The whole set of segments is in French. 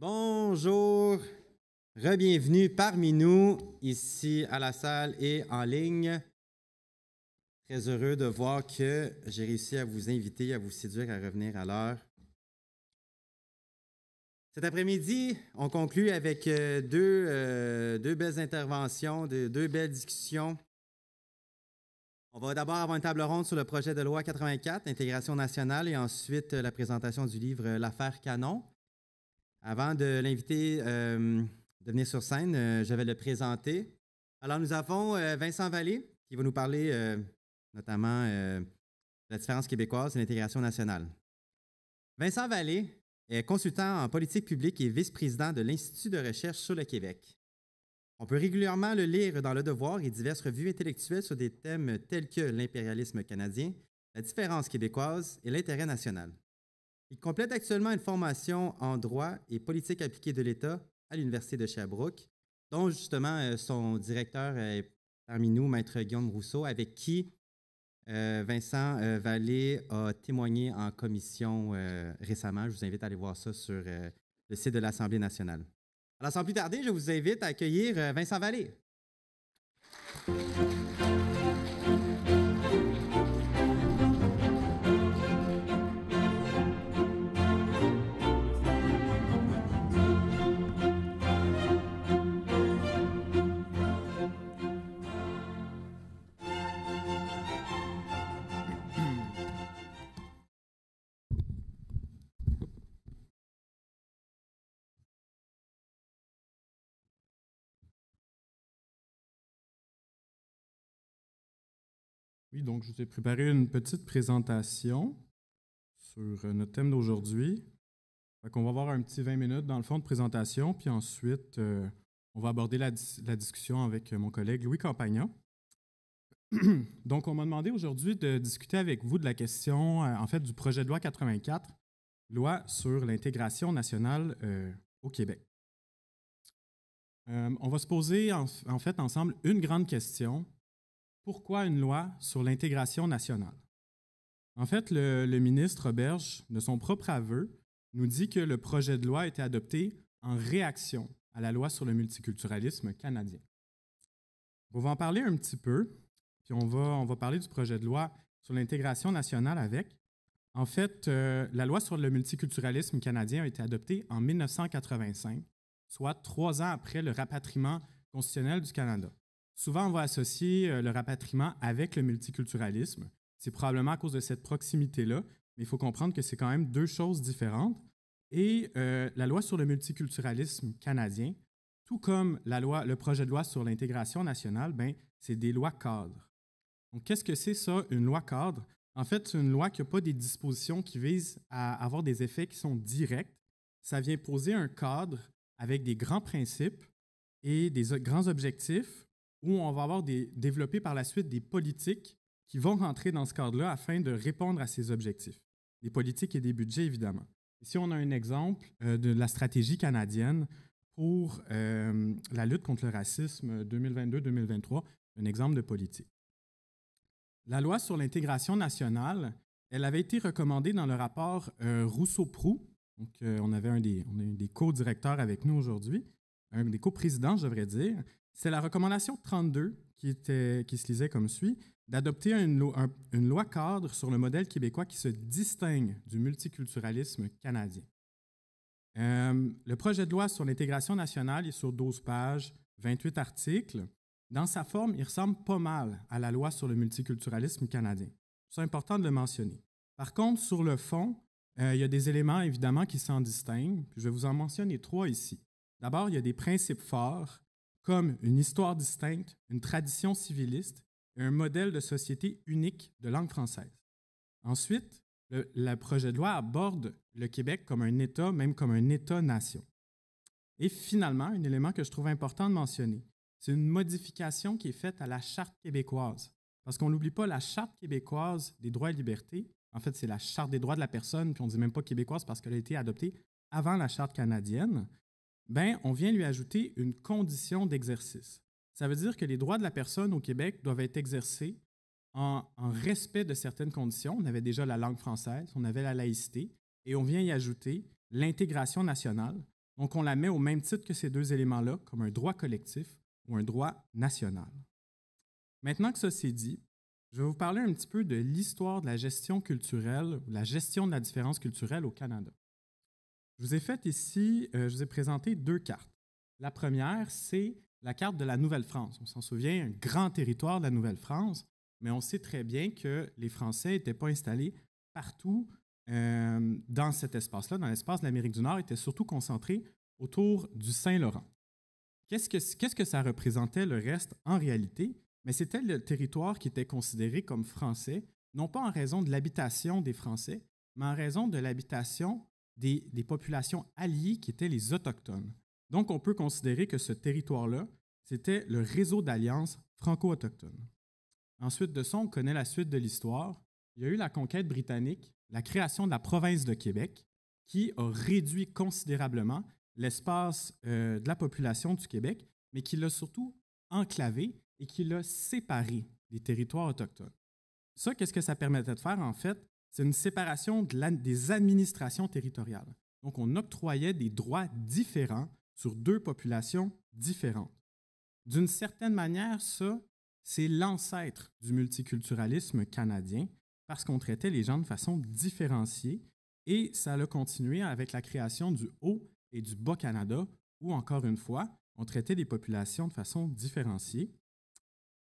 Bonjour, re-bienvenue parmi nous ici à la salle et en ligne. Très heureux de voir que j'ai réussi à vous inviter, à vous séduire à revenir à l'heure. Cet après-midi, on conclut avec deux belles interventions, deux belles discussions. On va d'abord avoir une table ronde sur le projet de loi 84, intégration nationale, et ensuite la présentation du livre L'affaire Canon. Avant de l'inviter de venir sur scène, je vais le présenter. Alors, nous avons Vincent Vallée qui va nous parler notamment de la différence québécoise et l'intégration nationale. Vincent Vallée est consultant en politique publique et vice-président de l'Institut de recherche sur le Québec. On peut régulièrement le lire dans Le Devoir et diverses revues intellectuelles sur des thèmes tels que l'impérialisme canadien, la différence québécoise et l'intérêt national. Il complète actuellement une formation en droit et politique appliquée de l'État à l'Université de Sherbrooke, dont justement son directeur est parmi nous, Maître Guillaume Rousseau, avec qui Vincent Vallée a témoigné en commission récemment. Je vous invite à aller voir ça sur le site de l'Assemblée nationale. Alors, sans plus tarder, je vous invite à accueillir Vincent Vallée. Oui, donc je vous ai préparé une petite présentation sur notre thème d'aujourd'hui. On va avoir un petit 20 minutes dans le fond de présentation, puis ensuite, on va aborder la discussion avec mon collègue Louis Campagna. Donc, on m'a demandé aujourd'hui de discuter avec vous de la question, en fait, du projet de loi 84, loi sur l'intégration nationale au Québec. On va se poser, en fait, ensemble, une grande question. Pourquoi une loi sur l'intégration nationale? En fait, le ministre Roberge, de son propre aveu, nous dit que le projet de loi a été adopté en réaction à la loi sur le multiculturalisme canadien. On va en parler un petit peu, puis on va parler du projet de loi sur l'intégration nationale avec. En fait, la loi sur le multiculturalisme canadien a été adoptée en 1985, soit 3 ans après le rapatriement constitutionnel du Canada. Souvent, on va associer le rapatriement avec le multiculturalisme. C'est probablement à cause de cette proximité-là, mais il faut comprendre que c'est quand même deux choses différentes. Et la loi sur le multiculturalisme canadien, tout comme le projet de loi sur l'intégration nationale, c'est des lois cadres. Donc, qu'est-ce que c'est ça, une loi cadre? En fait, c'est une loi qui n'a pas des dispositions qui visent à avoir des effets qui sont directs. Ça vient poser un cadre avec des grands principes et des grands objectifs où on va développer par la suite des politiques qui vont rentrer dans ce cadre-là afin de répondre à ces objectifs. Des politiques et des budgets, évidemment. Ici, on a un exemple de la stratégie canadienne pour la lutte contre le racisme 2022-2023, un exemple de politique. La loi sur l'intégration nationale, elle avait été recommandée dans le rapport Rousseau-Proulx. Donc, on a un des co-directeurs avec nous aujourd'hui, un des coprésidents, je devrais dire. C'est la recommandation 32 qui se lisait comme suit, d'adopter une loi cadre sur le modèle québécois qui se distingue du multiculturalisme canadien. Le projet de loi sur l'intégration nationale est sur 12 pages, 28 articles. Dans sa forme, il ressemble pas mal à la loi sur le multiculturalisme canadien. C'est important de le mentionner. Par contre, sur le fond, il y a des éléments évidemment qui s'en distinguent. Je vais vous en mentionner 3 ici. D'abord, il y a des principes forts comme une histoire distincte, une tradition civiliste et un modèle de société unique de langue française. Ensuite, le projet de loi aborde le Québec comme un État, même comme un État-nation. Et finalement, un élément que je trouve important de mentionner, c'est une modification qui est faite à la Charte québécoise. Parce qu'on n'oublie pas, la Charte québécoise des droits et libertés, en fait, c'est la Charte des droits de la personne, puis on ne dit même pas québécoise parce qu'elle a été adoptée avant la Charte canadienne. On vient lui ajouter une condition d'exercice. Ça veut dire que les droits de la personne au Québec doivent être exercés en respect de certaines conditions. On avait déjà la langue française, on avait la laïcité, et on vient y ajouter l'intégration nationale. Donc, on la met au même titre que ces deux éléments-là, comme un droit collectif ou un droit national. Maintenant que ça c'est dit, je vais vous parler un petit peu de l'histoire de la gestion culturelle, ou la gestion de la différence culturelle au Canada. Je vous ai fait ici, je vous ai présenté deux cartes. La première, c'est la carte de la Nouvelle-France. On s'en souvient, un grand territoire de la Nouvelle-France, mais on sait très bien que les Français n'étaient pas installés partout dans cet espace-là. Dans l'espace de l'Amérique du Nord, ils étaient surtout concentrés autour du Saint-Laurent. Qu'est-ce que ça représentait le reste en réalité? Mais c'était le territoire qui était considéré comme français, non pas en raison de l'habitation des Français, mais en raison de l'habitation des populations alliées qui étaient les Autochtones. Donc, on peut considérer que ce territoire-là, c'était le réseau d'alliances franco-autochtones. Ensuite de ça, on connaît la suite de l'histoire. Il y a eu la conquête britannique, la création de la province de Québec, qui a réduit considérablement l'espace de la population du Québec, mais qui l'a surtout enclavé et qui l'a séparé des territoires autochtones. Ça, qu'est-ce que ça permettait de faire, en fait? C'est une séparation des administrations territoriales. Donc, on octroyait des droits différents sur deux populations différentes. D'une certaine manière, ça, c'est l'ancêtre du multiculturalisme canadien parce qu'on traitait les gens de façon différenciée et ça a continué avec la création du Haut et du Bas-Canada où, encore une fois, on traitait les populations de façon différenciée.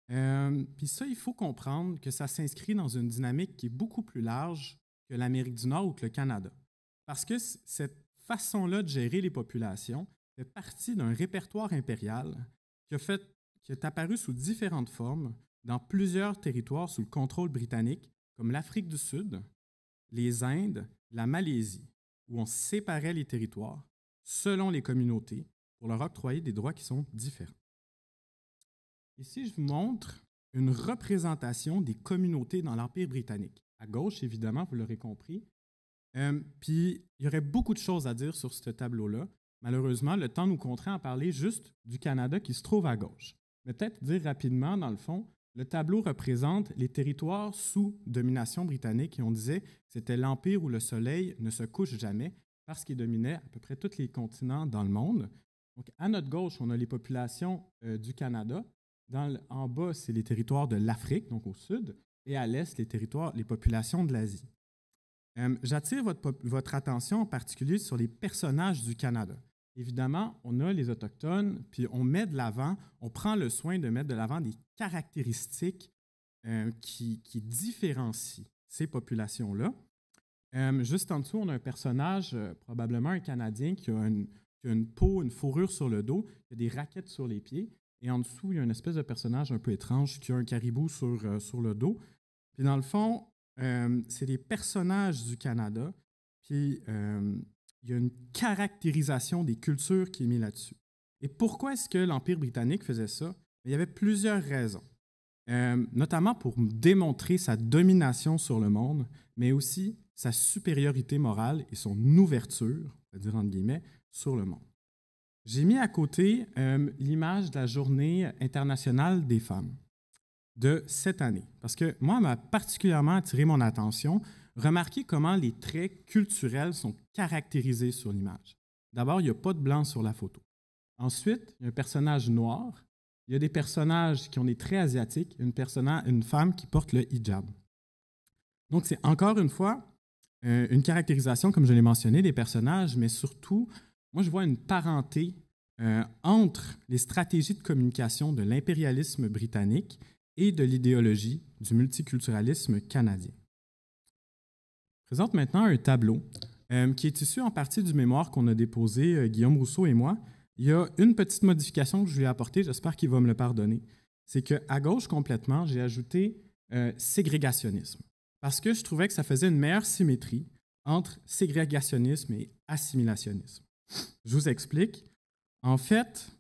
Puis ça, il faut comprendre que ça s'inscrit dans une dynamique qui est beaucoup plus large que l'Amérique du Nord ou que le Canada. Parce que cette façon-là de gérer les populations fait partie d'un répertoire impérial qui est apparu sous différentes formes dans plusieurs territoires sous le contrôle britannique, comme l'Afrique du Sud, les Indes, la Malaisie, où on séparait les territoires selon les communautés pour leur octroyer des droits qui sont différents. Ici, je vous montre une représentation des communautés dans l'Empire britannique. À gauche, évidemment, vous l'aurez compris. Puis, il y aurait beaucoup de choses à dire sur ce tableau-là. Malheureusement, le temps nous contraint à parler juste du Canada qui se trouve à gauche. Mais peut-être dire rapidement, dans le fond, le tableau représente les territoires sous domination britannique et on disait que c'était l'empire où le soleil ne se couche jamais parce qu'il dominait à peu près tous les continents dans le monde. Donc, à notre gauche, on a les populations du Canada. En bas, c'est les territoires de l'Afrique, donc au sud, et à l'est, les populations de l'Asie. J'attire votre attention en particulier sur les personnages du Canada. Évidemment, on a les Autochtones, puis on prend le soin de mettre de l'avant des caractéristiques qui différencient ces populations-là. Juste en dessous, on a un personnage, probablement un Canadien, qui a une peau, une fourrure sur le dos, qui a des raquettes sur les pieds. Et en dessous, il y a une espèce de personnage un peu étrange qui a un caribou sur le dos. Puis dans le fond, c'est des personnages du Canada, puis il y a une caractérisation des cultures qui est mise là-dessus. Et pourquoi est-ce que l'Empire britannique faisait ça? Il y avait plusieurs raisons, notamment pour démontrer sa domination sur le monde, mais aussi sa supériorité morale et son ouverture, c'est-à-dire entre guillemets, sur le monde. J'ai mis à côté l'image de la Journée internationale des femmes de cette année, parce que moi, m'a particulièrement attiré mon attention. Remarquez comment les traits culturels sont caractérisés sur l'image. D'abord, il n'y a pas de blanc sur la photo. Ensuite, il y a un personnage noir. Il y a des personnages qui ont des traits asiatiques, une femme qui porte le hijab. Donc, c'est encore une fois une caractérisation, comme je l'ai mentionné, des personnages, mais surtout, moi, je vois une parenté entre les stratégies de communication de l'impérialisme britannique et de l'idéologie du multiculturalisme canadien. Je présente maintenant un tableau qui est issu en partie du mémoire qu'on a déposé, Guillaume Rousseau et moi. Il y a une petite modification que je lui ai apportée, j'espère qu'il va me le pardonner. C'est qu'à gauche, complètement, j'ai ajouté ségrégationnisme, parce que je trouvais que ça faisait une meilleure symétrie entre ségrégationnisme et assimilationnisme. Je vous explique. En fait,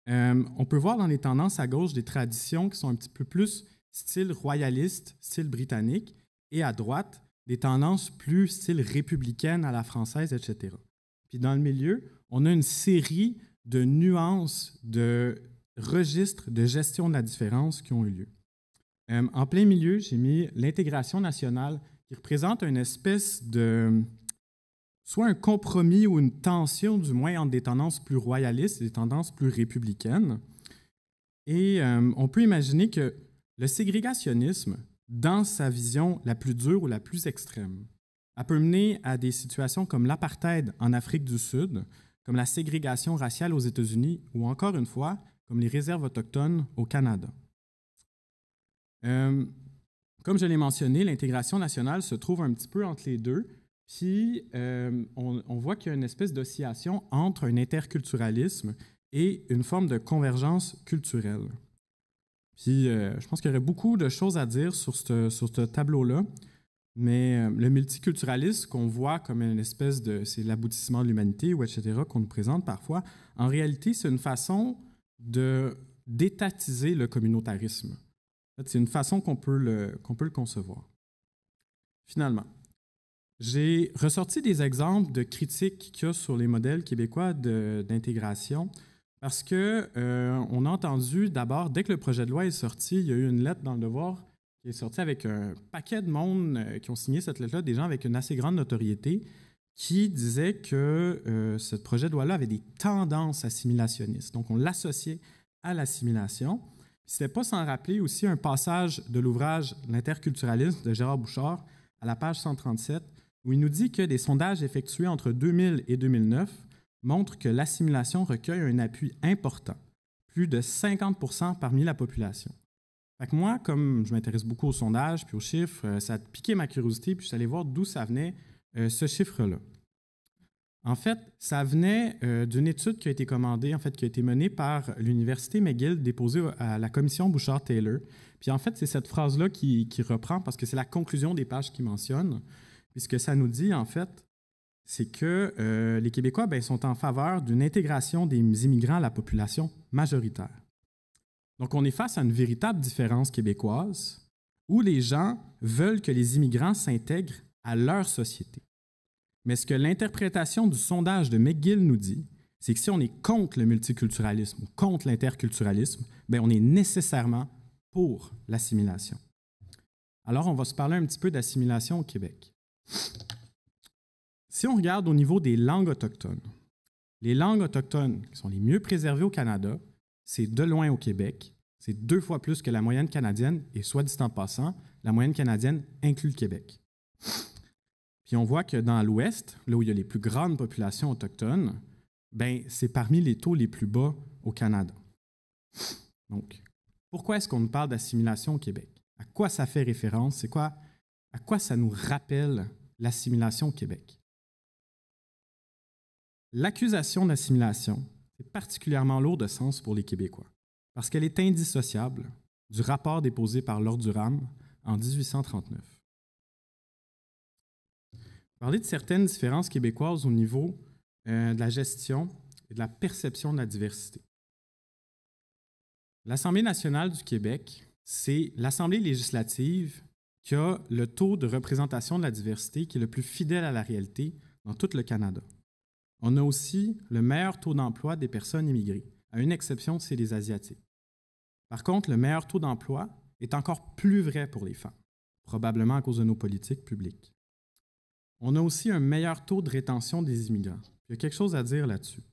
on peut voir dans les tendances à gauche des traditions qui sont un petit peu plus style royaliste, style britannique, et à droite, des tendances plus style républicaine à la française, etc. Puis dans le milieu, on a une série de nuances, de registres de gestion de la différence qui ont eu lieu. En plein milieu, j'ai mis l'intégration nationale qui représente une espèce de soit un compromis ou une tension, du moins, entre des tendances plus royalistes et des tendances plus républicaines. Et on peut imaginer que le ségrégationnisme, dans sa vision la plus dure ou la plus extrême, a pu mener à des situations comme l'apartheid en Afrique du Sud, comme la ségrégation raciale aux États-Unis ou encore une fois, comme les réserves autochtones au Canada. Comme je l'ai mentionné, l'intégration nationale se trouve un petit peu entre les deux, puis on voit qu'il y a une espèce d'oscillation entre un interculturalisme et une forme de convergence culturelle. Puis je pense qu'il y aurait beaucoup de choses à dire sur ce tableau-là, mais le multiculturalisme qu'on voit comme une espèce de... c'est l'aboutissement de l'humanité, ou etc., qu'on nous présente parfois, en réalité, c'est une façon d'étatiser le communautarisme. En fait, c'est une façon qu'on peut le concevoir. Finalement, j'ai ressorti des exemples de critiques qu'il y a sur les modèles québécois d'intégration parce qu'on a entendu d'abord, dès que le projet de loi est sorti, il y a eu une lettre dans Le Devoir qui est sortie avec un paquet de monde qui ont signé cette lettre-là, des gens avec une assez grande notoriété, qui disaient que ce projet de loi-là avait des tendances assimilationnistes. Donc, on l'associait à l'assimilation. Ce n'était pas sans rappeler aussi un passage de l'ouvrage « L'interculturalisme » de Gérard Bouchard à la page 137, où il nous dit que des sondages effectués entre 2000 et 2009 montrent que l'assimilation recueille un appui important, plus de 50% parmi la population. Fait que moi, comme je m'intéresse beaucoup aux sondages puis aux chiffres, ça a piqué ma curiosité, puis je suis allé voir d'où ça venait, ce chiffre-là. En fait, ça venait d'une étude qui a été commandée, en fait, qui a été menée par l'Université McGill, déposée à la commission Bouchard-Taylor. Puis en fait, c'est cette phrase-là qui reprend, parce que c'est la conclusion des pages qui mentionne. Puis ce que ça nous dit, en fait, c'est que les Québécois sont en faveur d'une intégration des immigrants à la population majoritaire. Donc, on est face à une véritable différence québécoise où les gens veulent que les immigrants s'intègrent à leur société. Mais ce que l'interprétation du sondage de McGill nous dit, c'est que si on est contre le multiculturalisme ou contre l'interculturalisme, on est nécessairement pour l'assimilation. Alors, on va se parler un petit peu d'assimilation au Québec. Si on regarde au niveau des langues autochtones, les langues autochtones qui sont les mieux préservées au Canada, c'est de loin au Québec, c'est 2 fois plus que la moyenne canadienne, et soit dit en passant, la moyenne canadienne inclut le Québec. Puis on voit que dans l'Ouest, là où il y a les plus grandes populations autochtones, c'est parmi les taux les plus bas au Canada. Donc, pourquoi est-ce qu'on nous parle d'assimilation au Québec? À quoi ça fait référence? À quoi ça nous rappelle l'assimilation au Québec? L'accusation d'assimilation est particulièrement lourde de sens pour les Québécois, parce qu'elle est indissociable du rapport déposé par Lord Durham en 1839. Parler de certaines différences québécoises au niveau de la gestion et de la perception de la diversité. L'Assemblée nationale du Québec, c'est l'Assemblée législative qui a le taux de représentation de la diversité qui est le plus fidèle à la réalité dans tout le Canada. On a aussi le meilleur taux d'emploi des personnes immigrées, à une exception, c'est les Asiatiques. Par contre, le meilleur taux d'emploi est encore plus vrai pour les femmes, probablement à cause de nos politiques publiques. On a aussi un meilleur taux de rétention des immigrants. Il y a quelque chose à dire là-dessus.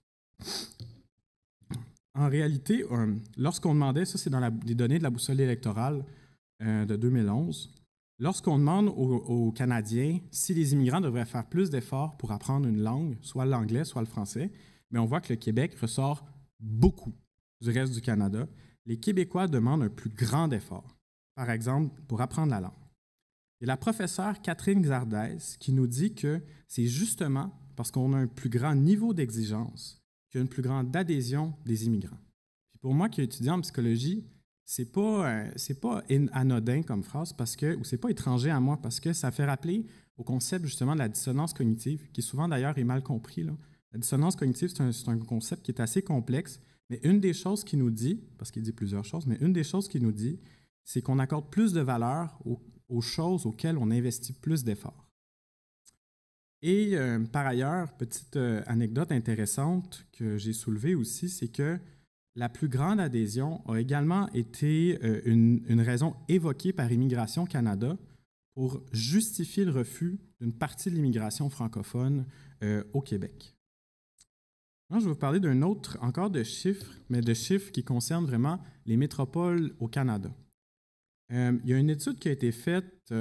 En réalité, lorsqu'on demandait, ça c'est dans les données de la boussole électorale de 2011, lorsqu'on demande aux Canadiens si les immigrants devraient faire plus d'efforts pour apprendre une langue, soit l'anglais, soit le français, mais on voit que le Québec ressort beaucoup du reste du Canada. Les Québécois demandent un plus grand effort, par exemple, pour apprendre la langue. Et la professeure Catherine Xardès qui nous dit que c'est justement parce qu'on a un plus grand niveau d'exigence qu'il y a une plus grande adhésion des immigrants. Puis pour moi qui est étudiant en psychologie, c'est pas anodin comme phrase ou c'est pas étranger à moi parce que ça fait rappeler au concept justement de la dissonance cognitive, qui souvent d'ailleurs est mal compris, là. La dissonance cognitive, c'est un concept qui est assez complexe, mais une des choses qu'il nous dit, parce qu'il dit plusieurs choses, mais une des choses qu'il nous dit, c'est qu'on accorde plus de valeur aux choses auxquelles on investit plus d'efforts. Et par ailleurs, petite anecdote intéressante que j'ai soulevée aussi, c'est que la plus grande adhésion a également été une raison évoquée par Immigration Canada pour justifier le refus d'une partie de l'immigration francophone au Québec. Moi, je vais vous parler d'un autre, encore de chiffres, mais de chiffres qui concernent vraiment les métropoles au Canada. Il y a une étude qui a été faite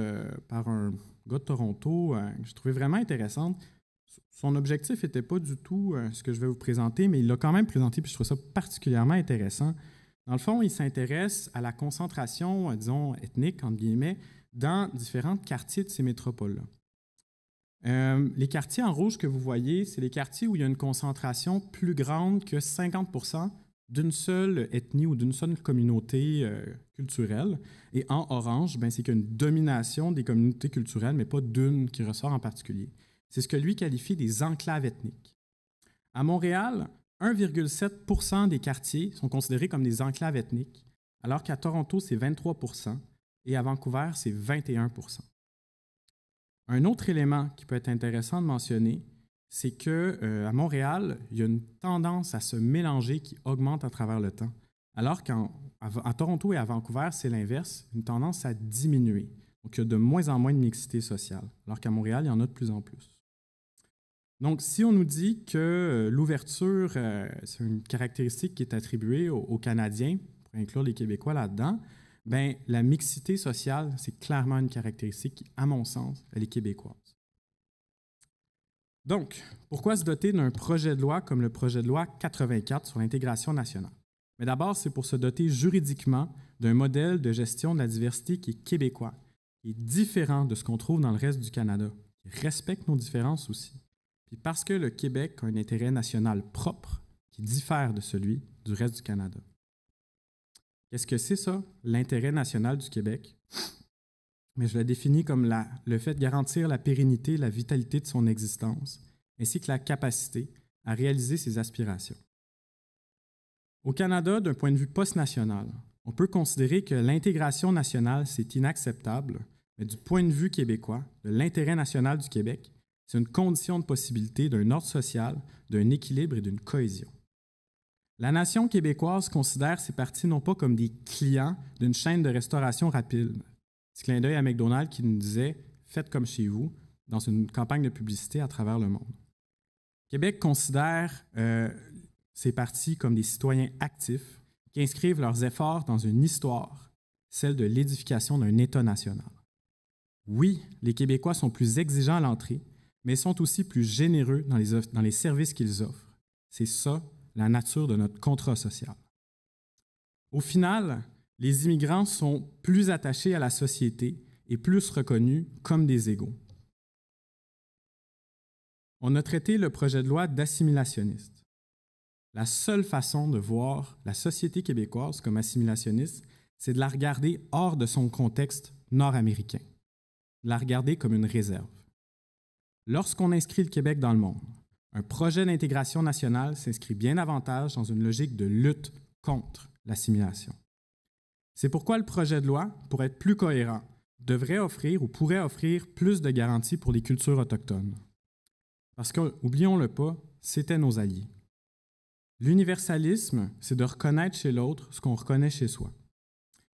par un gars de Toronto que je trouvais vraiment intéressante. Son objectif n'était pas du tout ce que je vais vous présenter, mais il l'a quand même présenté, puis je trouve ça particulièrement intéressant. Dans le fond, il s'intéresse à la concentration, disons, ethnique, entre guillemets, dans différents quartiers de ces métropoles-là. Les quartiers en rouge que vous voyez, c'est les quartiers où il y a une concentration plus grande que 50% d'une seule ethnie ou d'une seule communauté culturelle. Et en orange, c'est qu'il y a une domination des communautés culturelles, mais pas d'une qui ressort en particulier. C'est ce que lui qualifie des enclaves ethniques. À Montréal, 1,7% des quartiers sont considérés comme des enclaves ethniques, alors qu'à Toronto, c'est 23% et à Vancouver, c'est 21%. Un autre élément qui peut être intéressant de mentionner, c'est qu'à Montréal, il y a une tendance à se mélanger qui augmente à travers le temps, alors qu'à Toronto et à Vancouver, c'est l'inverse, une tendance à diminuer. Donc, il y a de moins en moins de mixité sociale, alors qu'à Montréal, il y en a de plus en plus. Donc, si on nous dit que l'ouverture, c'est une caractéristique qui est attribuée aux Canadiens, pour inclure les Québécois là-dedans, la mixité sociale, c'est clairement une caractéristique qui, à mon sens, elle est québécoise. Donc, pourquoi se doter d'un projet de loi comme le projet de loi 84 sur l'intégration nationale? Mais d'abord, c'est pour se doter juridiquement d'un modèle de gestion de la diversité qui est québécois, qui est différent de ce qu'on trouve dans le reste du Canada, qui respecte nos différences aussi. Puis parce que le Québec a un intérêt national propre qui diffère de celui du reste du Canada. Qu'est-ce que c'est ça, l'intérêt national du Québec? Mais je le définis comme le fait de garantir la pérennité, la vitalité de son existence, ainsi que la capacité à réaliser ses aspirations. Au Canada, d'un point de vue post-national, on peut considérer que l'intégration nationale, c'est inacceptable, mais du point de vue québécois, de l'intérêt national du Québec, c'est une condition de possibilité d'un ordre social, d'un équilibre et d'une cohésion. La nation québécoise considère ses partis non pas comme des clients d'une chaîne de restauration rapide. Petit clin d'œil à McDonald's qui nous disait « Faites comme chez vous » dans une campagne de publicité à travers le monde. Québec considère ces partis comme des citoyens actifs qui inscrivent leurs efforts dans une histoire, celle de l'édification d'un État national. Oui, les Québécois sont plus exigeants à l'entrée, mais sont aussi plus généreux dans les services qu'ils offrent. C'est ça, la nature de notre contrat social. Au final, les immigrants sont plus attachés à la société et plus reconnus comme des égaux. On a traité le projet de loi d'assimilationniste. La seule façon de voir la société québécoise comme assimilationniste, c'est de la regarder hors de son contexte nord-américain, de la regarder comme une réserve. Lorsqu'on inscrit le Québec dans le monde, un projet d'intégration nationale s'inscrit bien davantage dans une logique de lutte contre l'assimilation. C'est pourquoi le projet de loi, pour être plus cohérent, devrait offrir ou pourrait offrir plus de garanties pour les cultures autochtones. Parce qu'oublions-le pas, c'étaient nos alliés. L'universalisme, c'est de reconnaître chez l'autre ce qu'on reconnaît chez soi.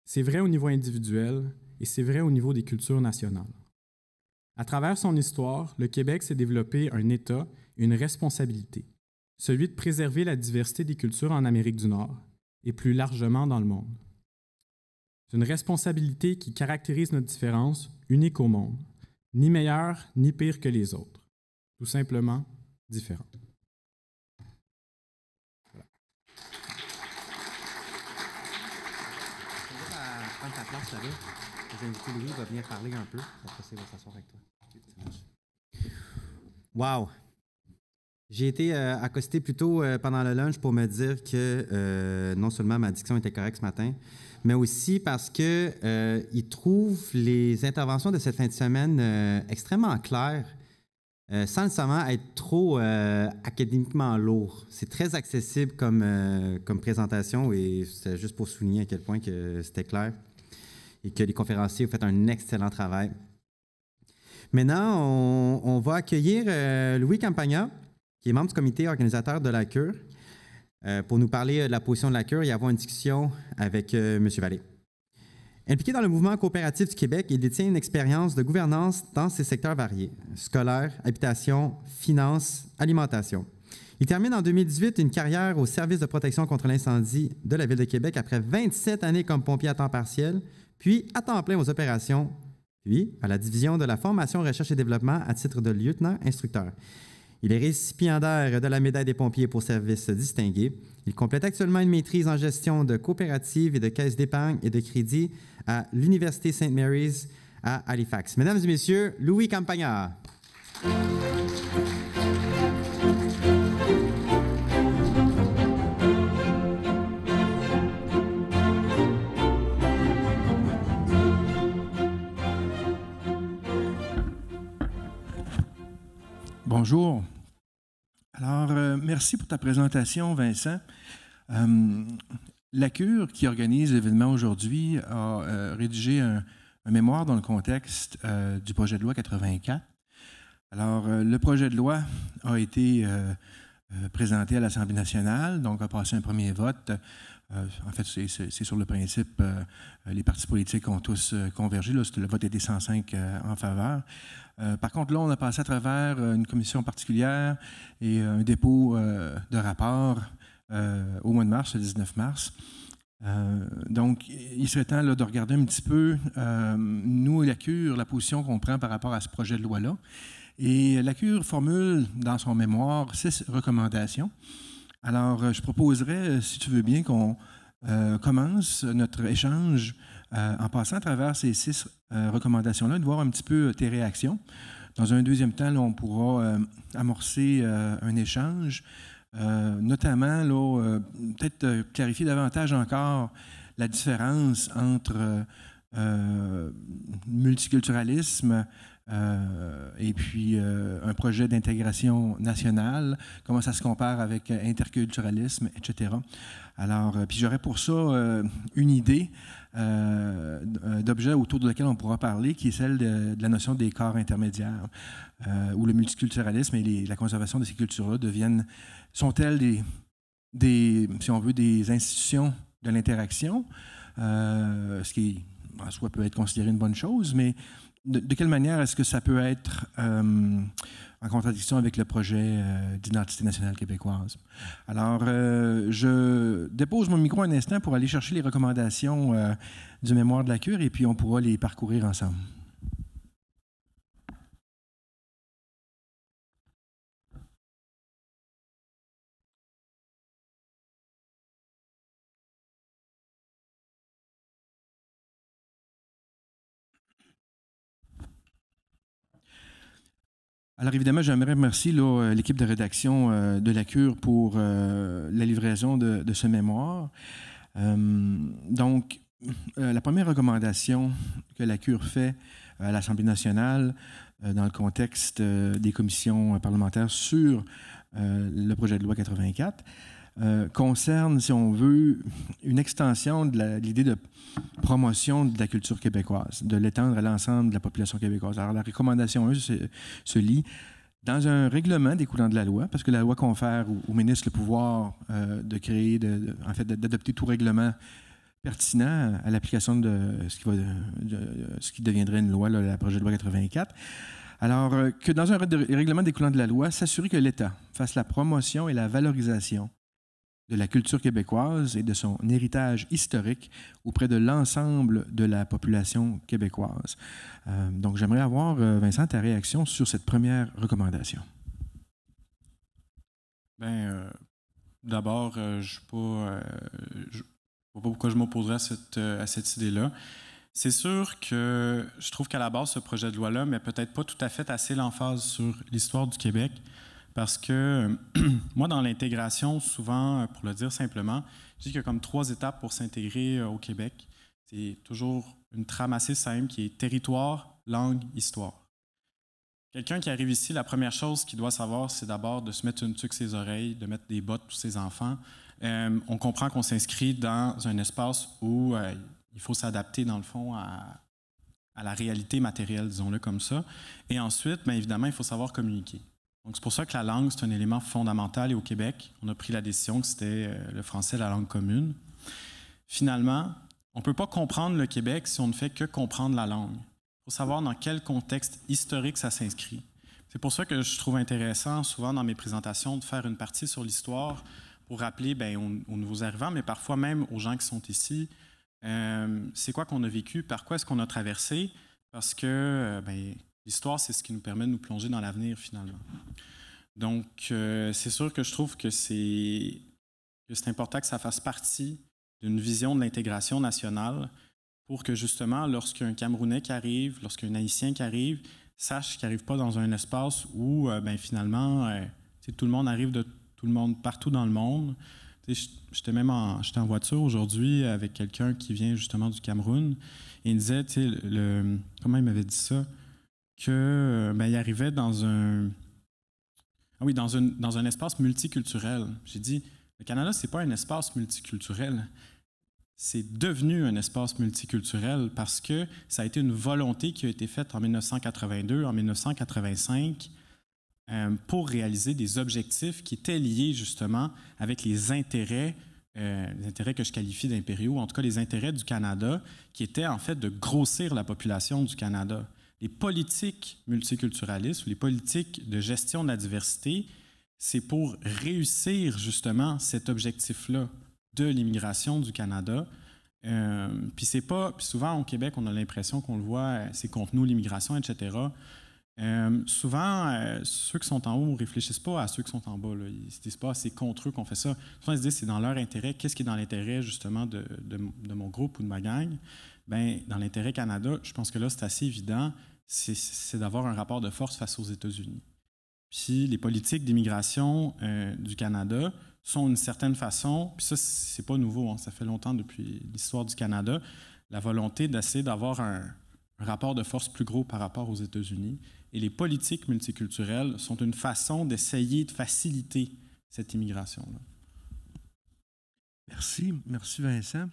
C'est vrai au niveau individuel et c'est vrai au niveau des cultures nationales. À travers son histoire, le Québec s'est développé un État et une responsabilité, celui de préserver la diversité des cultures en Amérique du Nord et plus largement dans le monde. C'est une responsabilité qui caractérise notre différence, unique au monde, ni meilleure ni pire que les autres, tout simplement différente. Voilà. Je vais prendre ta place là-bas. Je vais inviter Louis, il va venir parler un peu. Après, il va s'asseoir avec toi. Wow! J'ai été accosté plus tôt pendant le lunch pour me dire que non seulement ma diction était correcte ce matin, mais aussi parce qu'il trouve les interventions de cette fin de semaine extrêmement claires, sans nécessairement être trop académiquement lourd. C'est très accessible comme présentation et c'est juste pour souligner à quel point que c'était clair et que les conférenciers ont fait un excellent travail. Maintenant, on va accueillir Louis Campagna, qui est membre du comité organisateur de la cure, pour nous parler de la position de la cure et avoir une discussion avec M. Vallée. Impliqué dans le mouvement coopératif du Québec, il détient une expérience de gouvernance dans ses secteurs variés, scolaire, habitation, finances, alimentation. Il termine en 2018 une carrière au service de protection contre l'incendie de la Ville de Québec après 27 années comme pompier à temps partiel, puis à temps plein aux opérations, puis à la division de la formation, recherche et développement à titre de lieutenant-instructeur. Il est récipiendaire de la médaille des pompiers pour service distingué. Il complète actuellement une maîtrise en gestion de coopératives et de caisses d'épargne et de crédit à l'Université St. Mary's à Halifax. Mesdames et messieurs, Louis Campagnard. Bonjour. Alors, merci pour ta présentation, Vincent. La Cure, qui organise l'événement aujourd'hui, a rédigé un mémoire dans le contexte du projet de loi 84. Alors, le projet de loi a été présenté à l'Assemblée nationale, donc a passé un premier vote. En fait, c'est sur le principe, les partis politiques ont tous convergé. Là, le vote était 105 en faveur. Par contre, là, on a passé à travers une commission particulière et un dépôt de rapport au mois de mars, le 19 mars. Donc, il serait temps là, de regarder un petit peu, nous, la Cure, la position qu'on prend par rapport à ce projet de loi-là. Et la Cure formule dans son mémoire 6 recommandations. Alors, je proposerais, si tu veux bien, qu'on commence notre échange en passant à travers ces 6 recommandations-là, de voir un petit peu tes réactions. Dans un deuxième temps, là, on pourra amorcer un échange, notamment, là, peut-être clarifier davantage encore la différence entre multiculturalisme et puis un projet d'intégration nationale, comment ça se compare avec interculturalisme, etc. Alors, puis j'aurais pour ça une idée d'objet autour de laquelle on pourra parler, qui est celle de la notion des corps intermédiaires, où le multiculturalisme et la conservation de ces cultures-là sont-elles si on veut, des institutions de l'interaction, ce qui en soi peut être considéré une bonne chose, mais de quelle manière est-ce que ça peut être en contradiction avec le projet d'identité nationale québécoise? Alors, je dépose mon micro un instant pour aller chercher les recommandations du mémoire de la Cure et puis on pourra les parcourir ensemble. Alors évidemment, j'aimerais remercier l'équipe de rédaction de la Cure pour la livraison de ce mémoire. Donc, la première recommandation que la Cure fait à l'Assemblée nationale dans le contexte des commissions parlementaires sur le projet de loi 84 concerne, si on veut, une extension de l'idée de promotion de la culture québécoise, de l'étendre à l'ensemble de la population québécoise. Alors, la recommandation 1 se lit dans un règlement découlant de la loi, parce que la loi confère au ministre le pouvoir de créer, d'adopter tout règlement pertinent à l'application de ce qui deviendrait une loi, le projet de loi 84. Alors, que dans un règlement découlant de la loi, s'assurer que l'État fasse la promotion et la valorisation de la culture québécoise et de son héritage historique auprès de l'ensemble de la population québécoise. Donc, j'aimerais avoir, Vincent, ta réaction sur cette première recommandation. Bien, d'abord, je ne sais pas pourquoi je m'opposerais à cette idée-là. C'est sûr que je trouve qu'à la base, ce projet de loi-là met peut-être pas tout à fait assez l'emphase sur l'histoire du Québec. Parce que moi, dans l'intégration, souvent, pour le dire simplement, je dis qu'il y a comme 3 étapes pour s'intégrer au Québec. C'est toujours une trame assez simple qui est territoire, langue, histoire. Quelqu'un qui arrive ici, la première chose qu'il doit savoir, c'est d'abord de se mettre une tuque ses oreilles, de mettre des bottes pour ses enfants. On comprend qu'on s'inscrit dans un espace où il faut s'adapter, dans le fond, à la réalité matérielle, disons-le comme ça. Et ensuite, bien évidemment, il faut savoir communiquer. Donc, c'est pour ça que la langue, c'est un élément fondamental. Et au Québec, on a pris la décision que c'était le français, la langue commune. Finalement, on ne peut pas comprendre le Québec si on ne fait que comprendre la langue. Il faut savoir dans quel contexte historique ça s'inscrit. C'est pour ça que je trouve intéressant, souvent dans mes présentations, de faire une partie sur l'histoire pour rappeler aux nouveaux arrivants, mais parfois même aux gens qui sont ici, c'est quoi qu'on a vécu, par quoi est-ce qu'on a traversé, parce que l'histoire, c'est ce qui nous permet de nous plonger dans l'avenir, finalement. Donc, c'est sûr que je trouve que c'est important que ça fasse partie d'une vision de l'intégration nationale pour que, justement, lorsqu'un Camerounais qui arrive, lorsqu'un Haïtien qui arrive, sache qu'il n'arrive pas dans un espace où, finalement, tout le monde arrive de tout le monde partout dans le monde. J'étais en voiture aujourd'hui avec quelqu'un qui vient justement du Cameroun et il me disait, comment il m'avait dit ça, que il arrivait dans un espace multiculturel. J'ai dit, le Canada, c'est pas un espace multiculturel. C'est devenu un espace multiculturel parce que ça a été une volonté qui a été faite en 1982, en 1985, pour réaliser des objectifs qui étaient liés justement avec les intérêts que je qualifie d'impériaux, en tout cas les intérêts du Canada, qui étaient en fait de grossir la population du Canada. Les politiques multiculturalistes ou les politiques de gestion de la diversité, c'est pour réussir justement cet objectif-là de l'immigration du Canada. Puis souvent au Québec, on a l'impression qu'on le voit, c'est contre nous l'immigration, etc. Souvent, ceux qui sont en haut ne réfléchissent pas à ceux qui sont en bas. Là. Ils ne se disent pas c'est contre eux qu'on fait ça. Souvent, ils se disent c'est dans leur intérêt. Qu'est-ce qui est dans l'intérêt justement de mon groupe ou de ma gang? Dans l'intérêt Canada, je pense que là, c'est assez évident, c'est d'avoir un rapport de force face aux États-Unis. Puis les politiques d'immigration du Canada sont d'une certaine façon, puis ça, c'est pas nouveau, hein, ça fait longtemps depuis l'histoire du Canada, la volonté d'essayer d'avoir un rapport de force plus gros par rapport aux États-Unis. Et les politiques multiculturelles sont une façon d'essayer de faciliter cette immigration-là. Merci. Merci, Vincent.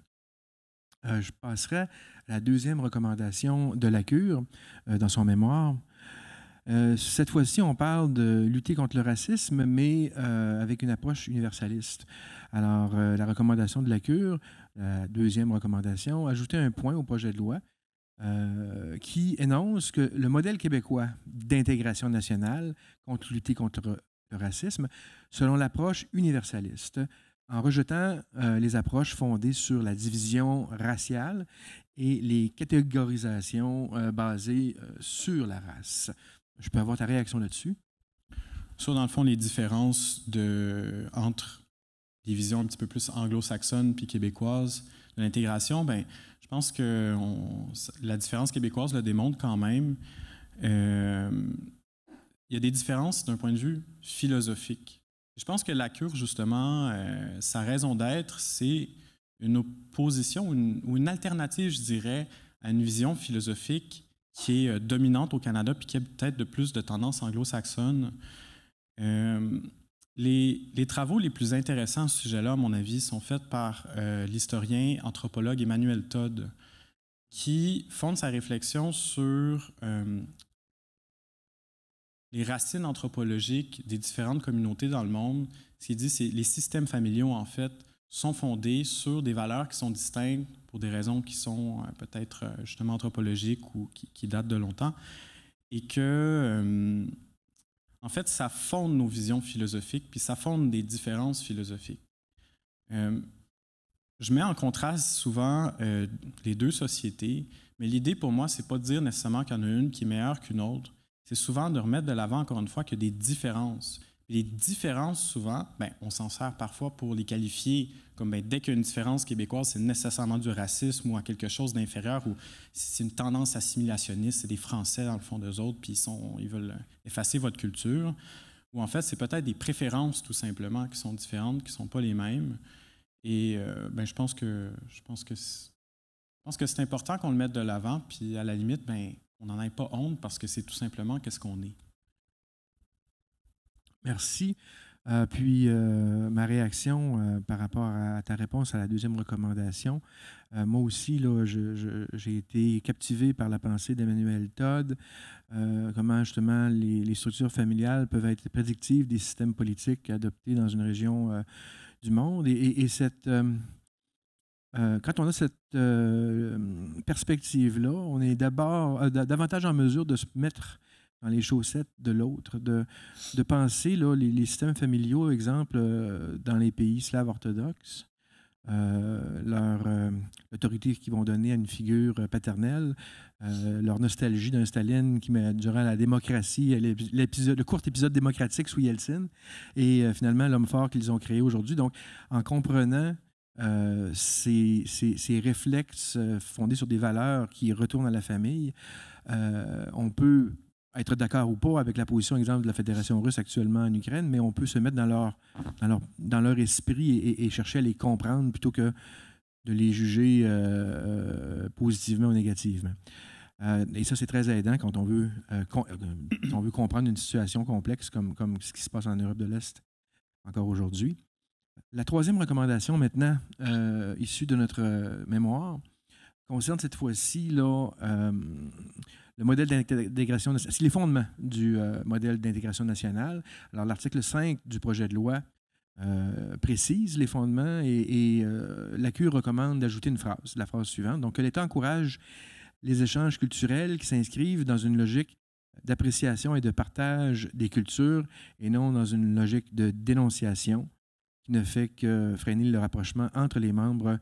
Je passerai à la deuxième recommandation de la Cure dans son mémoire. Cette fois-ci, on parle de lutter contre le racisme, mais avec une approche universaliste. Alors, la recommandation de la Cure, la deuxième recommandation, ajouter un point au projet de loi qui énonce que le modèle québécois d'intégration nationale contre lutter contre le racisme, selon l'approche universaliste, en rejetant les approches fondées sur la division raciale et les catégorisations basées sur la race. Je peux avoir ta réaction là-dessus? Sur, dans le fond, les différences entre les visions un petit peu plus anglo-saxonnes puis québécoises de l'intégration, je pense que la différence québécoise le démontre quand même. Il y a des différences d'un point de vue philosophique. Je pense que la Cure, justement, sa raison d'être, c'est une opposition ou une alternative, je dirais, à une vision philosophique qui est dominante au Canada puis qui a peut-être de plus de tendance anglo-saxonne. Les travaux les plus intéressants à ce sujet-là, à mon avis, sont faits par l'historien anthropologue Emmanuel Todd, qui fonde sa réflexion sur les racines anthropologiques des différentes communautés dans le monde. Ce qu'il dit, c'est que les systèmes familiaux, en fait, sont fondés sur des valeurs qui sont distinctes pour des raisons qui sont peut-être justement anthropologiques ou qui datent de longtemps, et que, en fait, ça fonde nos visions philosophiques, puis ça fonde des différences philosophiques. Je mets en contraste souvent les deux sociétés, mais l'idée pour moi, c'est pas de dire nécessairement qu'il y en a une qui est meilleure qu'une autre, c'est souvent de remettre de l'avant, encore une fois, qu'il y a des différences. Les différences, souvent, on s'en sert parfois pour les qualifier comme dès qu'il y a une différence québécoise, c'est nécessairement du racisme ou à quelque chose d'inférieur, ou c'est une tendance assimilationniste, c'est des Français dans le fond d'eux autres, puis ils veulent effacer votre culture. Ou en fait, c'est peut-être des préférences tout simplement qui sont différentes, qui ne sont pas les mêmes. Et je pense que c'est important qu'on le mette de l'avant, puis à la limite, on n'en ait pas honte parce que c'est tout simplement qu'est-ce qu'on est. Merci. Puis, ma réaction par rapport à ta réponse à la deuxième recommandation, moi aussi, là, j'ai été captivé par la pensée d'Emmanuel Todd, comment justement les structures familiales peuvent être prédictives des systèmes politiques adoptés dans une région du monde. Et cette quand on a cette perspective-là, on est d'abord davantage en mesure de se mettre dans les chaussettes de l'autre, de penser là, les systèmes familiaux, exemple, dans les pays slaves orthodoxes, l'autorité qu'ils vont donner à une figure paternelle, leur nostalgie d'un Staline qui met durant la démocratie, le court épisode démocratique sous Yeltsin, et finalement l'homme fort qu'ils ont créé aujourd'hui. Donc, en comprenant ces réflexes fondés sur des valeurs qui retournent à la famille, on peut être d'accord ou pas avec la position, exemple, de la Fédération russe actuellement en Ukraine, mais on peut se mettre dans leur esprit et chercher à les comprendre plutôt que de les juger positivement ou négativement. Et ça, c'est très aidant quand on veut comprendre une situation complexe comme ce qui se passe en Europe de l'Est encore aujourd'hui. La troisième recommandation maintenant, issue de notre mémoire, concerne cette fois-ci là, le modèle d'intégration, c'est les fondements du modèle d'intégration nationale. Alors, l'article 5 du projet de loi précise les fondements et la Cure recommande d'ajouter une phrase, la phrase suivante. Donc, que l'État encourage les échanges culturels qui s'inscrivent dans une logique d'appréciation et de partage des cultures et non dans une logique de dénonciation qui ne fait que freiner le rapprochement entre les membres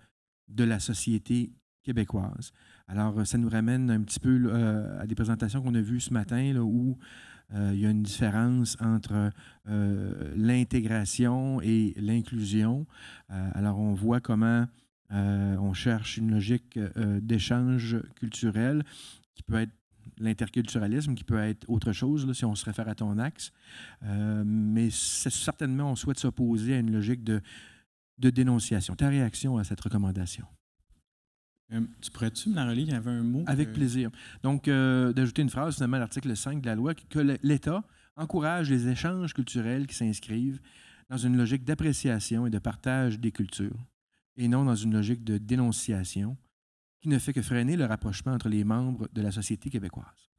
de la société québécoise. Alors, ça nous ramène un petit peu à des présentations qu'on a vues ce matin là, où il y a une différence entre l'intégration et l'inclusion. Alors, on voit comment on cherche une logique d'échange culturel qui peut être l'interculturalisme, qui peut être autre chose, là, si on se réfère à ton axe. Mais certainement, on souhaite s'opposer à une logique de dénonciation. Ta réaction à cette recommandation? Tu pourrais-tu me la relire? Il y avait un mot. Avec plaisir. Donc, d'ajouter une phrase, finalement, à l'article 5 de la loi, que l'État encourage les échanges culturels qui s'inscrivent dans une logique d'appréciation et de partage des cultures, et non dans une logique de dénonciation qui ne fait que freiner le rapprochement entre les membres de la société québécoise.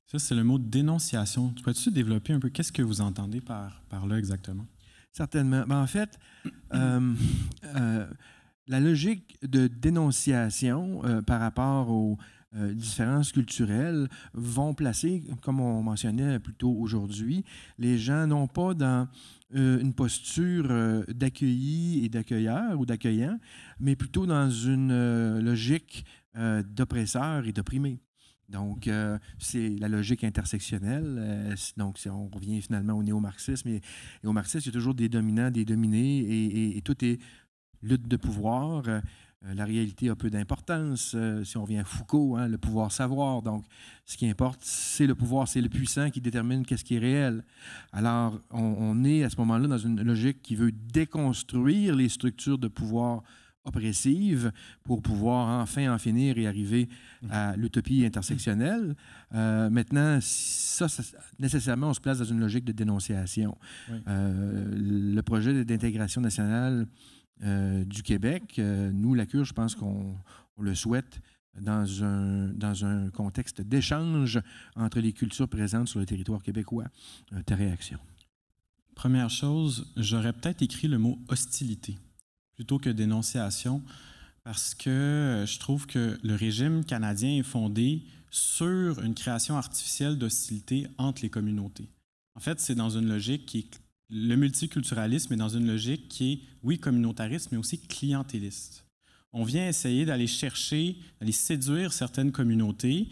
Ça, c'est le mot dénonciation. Tu peux-tu développer un peu? Qu'est-ce que vous entendez par là exactement? Certainement. Ben, en fait, la logique de dénonciation par rapport aux différences culturelles vont placer, comme on mentionnait plus tôt aujourd'hui, les gens non pas dans une posture d'accueilli et d'accueilleur ou d'accueillant, mais plutôt dans une logique d'oppresseur et d'opprimé. Donc, c'est la logique intersectionnelle. Donc, on revient finalement au néo-marxisme. Et au marxisme, il y a toujours des dominants, des dominés, et tout est lutte de pouvoir. La réalité a peu d'importance. Si on revient à Foucault, hein, le pouvoir-savoir. Donc, ce qui importe, c'est le pouvoir, c'est le puissant qui détermine qu'est-ce qui est réel. Alors, on est à ce moment-là dans une logique qui veut déconstruire les structures de pouvoir oppressives pour pouvoir enfin en finir et arriver à l'utopie intersectionnelle. Maintenant, ça, nécessairement, on se place dans une logique de dénonciation. Oui. Le projet d'intégration nationale du Québec, nous, la Cure, je pense qu'on le souhaite dans un contexte d'échange entre les cultures présentes sur le territoire québécois. Ta réaction? Première chose, j'aurais peut-être écrit le mot « hostilité » plutôt que « dénonciation » parce que je trouve que le régime canadien est fondé sur une création artificielle d'hostilité entre les communautés. En fait, c'est dans une logique qui est le multiculturalisme est dans une logique qui est, oui, communautariste, mais aussi clientéliste. On vient essayer d'aller chercher, d'aller séduire certaines communautés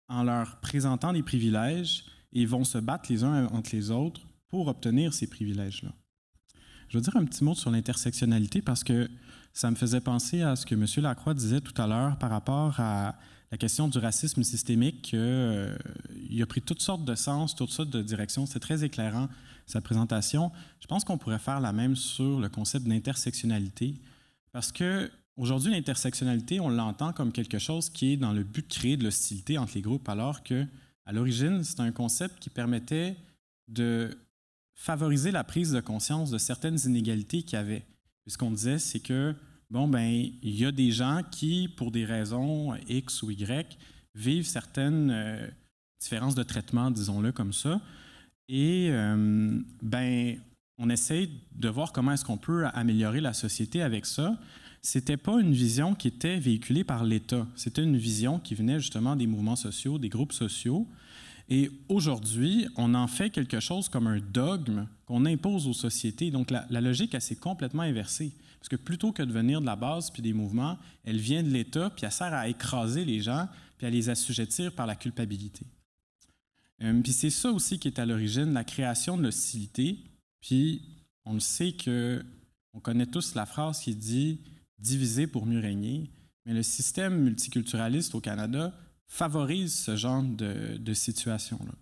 en leur présentant des privilèges et ils vont se battre les uns entre les autres pour obtenir ces privilèges-là. Je veux dire un petit mot sur l'intersectionnalité parce que ça me faisait penser à ce que M. Lacroix disait tout à l'heure par rapport à la question du racisme systémique. Il a pris toutes sortes de sens, toutes sortes de directions. C'est très éclairant, sa présentation. Je pense qu'on pourrait faire la même sur le concept d'intersectionnalité parce qu'aujourd'hui, l'intersectionnalité, on l'entend comme quelque chose qui est dans le but de créer de l'hostilité entre les groupes alors qu'à l'origine, c'est un concept qui permettait de favoriser la prise de conscience de certaines inégalités qu'il y avait. Puis ce qu'on disait, c'est que, il y a des gens qui, pour des raisons X ou Y, vivent certaines différences de traitement, disons-le comme ça. Et, on essaie de voir comment est-ce qu'on peut améliorer la société avec ça. c'était pas une vision qui était véhiculée par l'État. C'était une vision qui venait justement des mouvements sociaux, des groupes sociaux. Et aujourd'hui, on en fait quelque chose comme un dogme qu'on impose aux sociétés. Donc, la logique, elle s'est complètement inversée. Parce que plutôt que de venir de la base puis des mouvements, elle vient de l'État, puis elle sert à écraser les gens, puis à les assujettir par la culpabilité. Puis c'est ça aussi qui est à l'origine, la création de l'hostilité. Puis on le sait on connaît tous la phrase qui dit « diviser pour mieux régner », mais le système multiculturaliste au Canada favorise ce genre de situation-là.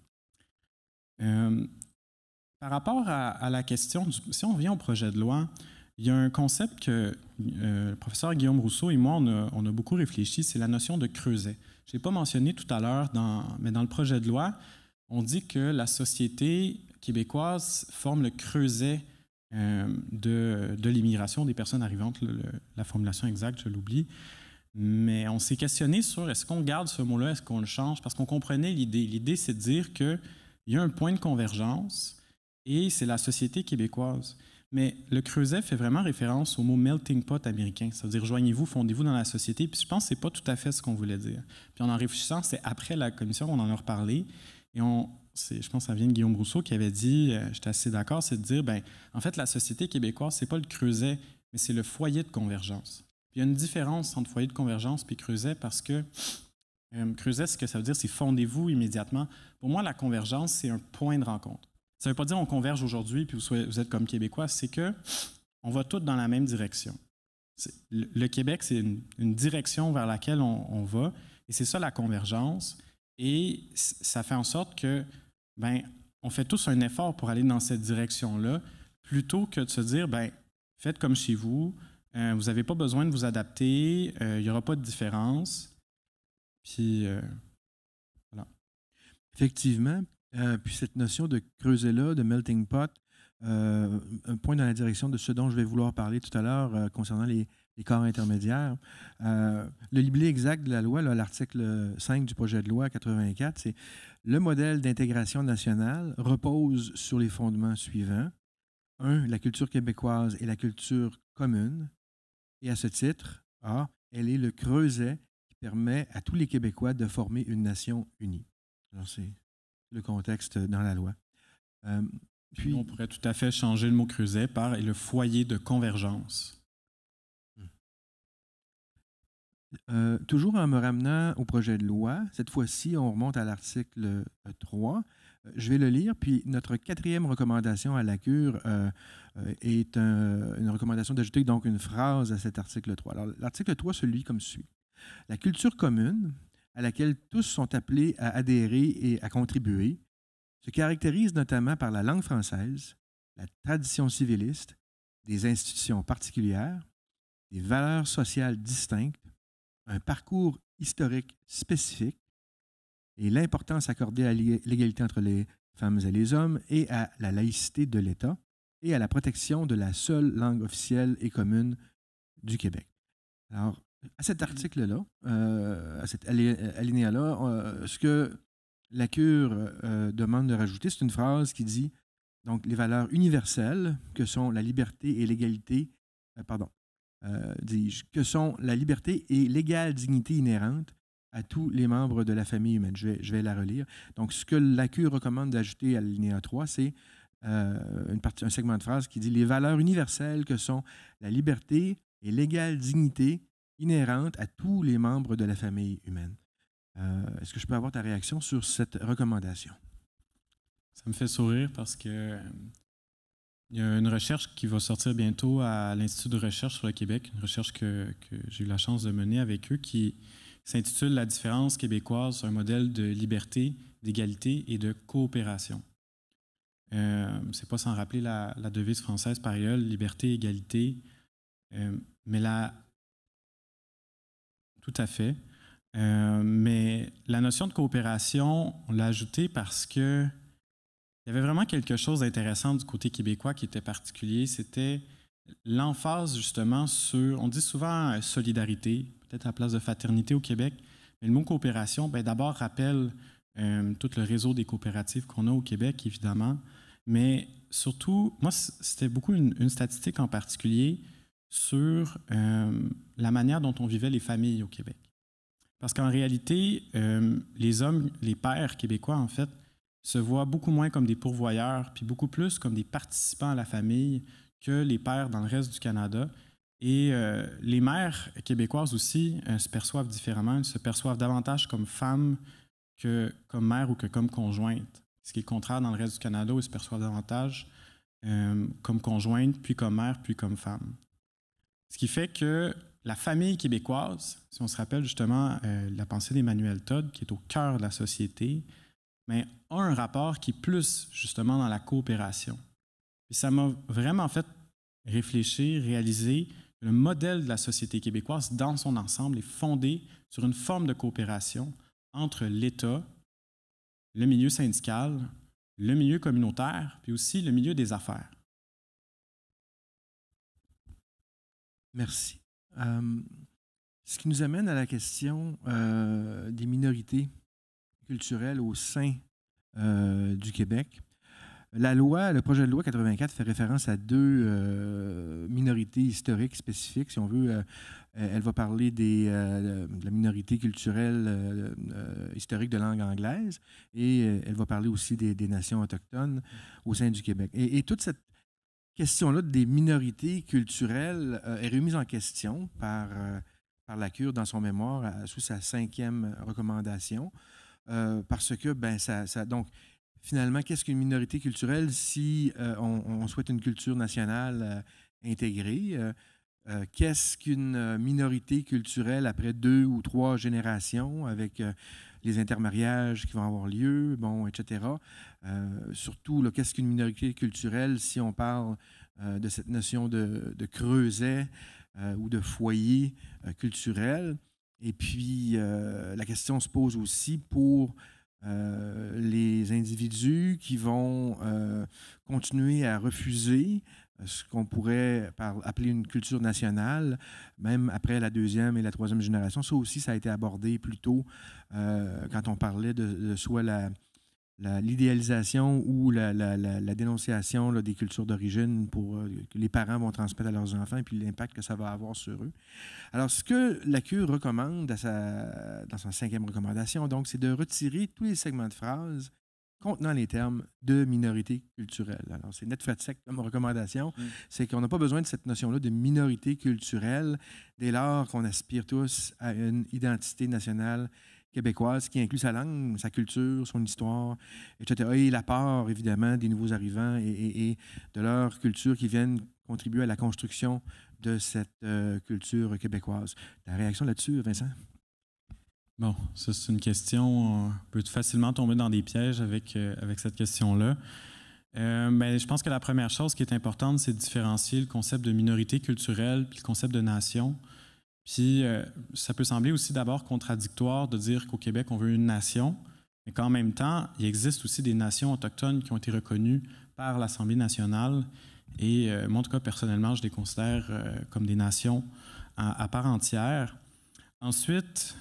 Par rapport à la question, si on revient au projet de loi, il y a un concept que le professeur Guillaume Rousseau et moi, on a beaucoup réfléchi, c'est la notion de creuset. Je ne l'ai pas mentionné tout à l'heure, mais dans le projet de loi, on dit que la société québécoise forme le creuset de l'immigration des personnes arrivantes. La formulation exacte, je l'oublie. Mais on s'est questionné sur est-ce qu'on garde ce mot-là, est-ce qu'on le change? Parce qu'on comprenait l'idée. L'idée, c'est de dire qu'il y a un point de convergence et c'est la société québécoise. Mais le creuset fait vraiment référence au mot « melting pot » américain. Ça veut dire « joignez-vous, fondez-vous dans la société ». Puis je pense que ce n'est pas tout à fait ce qu'on voulait dire. Puis en réfléchissant, c'est après la commission qu'on en a reparlé. Et je pense que ça vient de Guillaume Rousseau qui avait dit, j'étais assez d'accord, c'est de dire, en fait, la société québécoise, ce n'est pas le creuset, mais c'est le foyer de convergence. Puis il y a une différence entre foyer de convergence et creuset parce que creuset, ce que ça veut dire, c'est fondez-vous immédiatement. Pour moi, la convergence, c'est un point de rencontre. Ça ne veut pas dire on converge aujourd'hui puis vous êtes comme Québécois, c'est qu'on va tous dans la même direction. Le Québec, c'est une direction vers laquelle on va et c'est ça la convergence. Et ça fait en sorte que, on fait tous un effort pour aller dans cette direction-là, plutôt que de se dire, faites comme chez vous, vous n'avez pas besoin de vous adapter, il n'y aura pas de différence. Puis, voilà. Effectivement, puis cette notion de creuset-là, de melting pot, un point dans la direction de ce dont je vais vouloir parler tout à l'heure concernant les corps intermédiaires. Le libellé exact de la loi, l'article 5 du projet de loi 84, c'est « Le modèle d'intégration nationale repose sur les fondements suivants. 1. La culture québécoise et la culture commune. Et à ce titre, elle est le creuset qui permet à tous les Québécois de former une nation unie. » Alors, c'est le contexte dans la loi. Puis, on pourrait tout à fait changer le mot creuset par le foyer de convergence. Toujours en me ramenant au projet de loi, cette fois-ci, on remonte à l'article 3. Je vais le lire, puis notre 4e recommandation à la Cure est une recommandation d'ajouter donc une phrase à cet article 3. Alors, l'article 3 se lit comme suit. La culture commune, à laquelle tous sont appelés à adhérer et à contribuer, se caractérise notamment par la langue française, la tradition civiliste, des institutions particulières, des valeurs sociales distinctes, un parcours historique spécifique et l'importance accordée à l'égalité entre les femmes et les hommes et à la laïcité de l'État et à la protection de la seule langue officielle et commune du Québec. Alors, à cet article-là, à cet alinéa-là, ce que la Cure demande de rajouter, c'est une phrase qui dit donc les valeurs universelles que sont la liberté et l'égalité, dis-je, que sont la liberté et l'égale dignité inhérente à tous les membres de la famille humaine. Je vais la relire. Donc, ce que la Cure recommande d'ajouter à l'alinéa 3, c'est un segment de phrase qui dit les valeurs universelles que sont la liberté et l'égale dignité inhérente à tous les membres de la famille humaine. Est-ce que je peux avoir ta réaction sur cette recommandation? Ça me fait sourire parce que il y a une recherche qui va sortir bientôt à l'Institut de recherche sur le Québec, une recherche que j'ai eu la chance de mener avec eux qui s'intitule « La différence québécoise, un modèle de liberté, d'égalité et de coopération ». C'est pas sans rappeler la devise française par ailleurs, liberté, égalité, mais tout à fait. Mais la notion de coopération, on l'a ajoutée parce que il y avait vraiment quelque chose d'intéressant du côté québécois qui était particulier. C'était l'emphase justement sur, on dit souvent solidarité, peut-être à la place de fraternité au Québec, mais le mot coopération, d'abord rappelle tout le réseau des coopératives qu'on a au Québec, évidemment, mais surtout, moi, c'était beaucoup une statistique en particulier. sur la manière dont on vivait les familles au Québec. Parce qu'en réalité, les hommes, les pères québécois, en fait, se voient beaucoup moins comme des pourvoyeurs, puis beaucoup plus comme des participants à la famille que les pères dans le reste du Canada. Et les mères québécoises aussi se perçoivent différemment. Elles se perçoivent davantage comme femmes que comme mères ou que comme conjointes. Ce qui est le contraire dans le reste du Canada, où elles se perçoivent davantage comme conjointes, puis comme mères, puis comme femmes. Ce qui fait que la famille québécoise, si on se rappelle justement la pensée d'Emmanuel Todd, qui est au cœur de la société, mais a un rapport qui est plus justement dans la coopération. Puis ça m'a vraiment fait réfléchir, réaliser que le modèle de la société québécoise dans son ensemble est fondé sur une forme de coopération entre l'État, le milieu syndical, le milieu communautaire, puis aussi le milieu des affaires. Merci. Ce qui nous amène à la question des minorités culturelles au sein du Québec. Le projet de loi 84 fait référence à deux minorités historiques spécifiques. Si on veut, elle va parler de la minorité culturelle historique de langue anglaise et elle va parler aussi des nations autochtones au sein du Québec. Et toute cette question-là des minorités culturelles est remise en question par la Cure dans son mémoire sous sa 5e recommandation parce que, donc, finalement, qu'est-ce qu'une minorité culturelle si on souhaite une culture nationale intégrée? Qu'est-ce qu'une minorité culturelle après 2 ou 3 générations avec les intermariages qui vont avoir lieu, bon, etc. Surtout, là, qu'est-ce qu'une minorité culturelle si on parle de cette notion de creuset ou de foyer culturel? Et puis, la question se pose aussi pour les individus qui vont continuer à refuser ce qu'on pourrait appeler une culture nationale, même après la 2e et la 3e génération. Ça aussi, ça a été abordé plus tôt quand on parlait de soit l'idéalisation ou la dénonciation là, des cultures d'origine que les parents vont transmettre à leurs enfants et puis l'impact que ça va avoir sur eux. Alors, ce que la Cure recommande dans sa 5e recommandation, donc, c'est de retirer tous les segments de phrases contenant les termes de minorité culturelle. Alors, c'est net fait sec comme recommandation. C'est qu'on n'a pas besoin de cette notion-là de minorité culturelle dès lors qu'on aspire tous à une identité nationale québécoise qui inclut sa langue, sa culture, son histoire, etc. Et l'apport, évidemment, des nouveaux arrivants et de leur culture qui viennent contribuer à la construction de cette culture québécoise. Ta réaction là-dessus, Vincent? Bon, ça c'est une question, on peut facilement tomber dans des pièges avec cette question-là. Je pense que la première chose qui est importante, c'est de différencier le concept de minorité culturelle puis le concept de nation. Puis ça peut sembler aussi d'abord contradictoire de dire qu'au Québec, on veut une nation, mais qu'en même temps, il existe aussi des nations autochtones qui ont été reconnues par l'Assemblée nationale. Et moi, en tout cas, personnellement, je les considère comme des nations à part entière. Ensuite,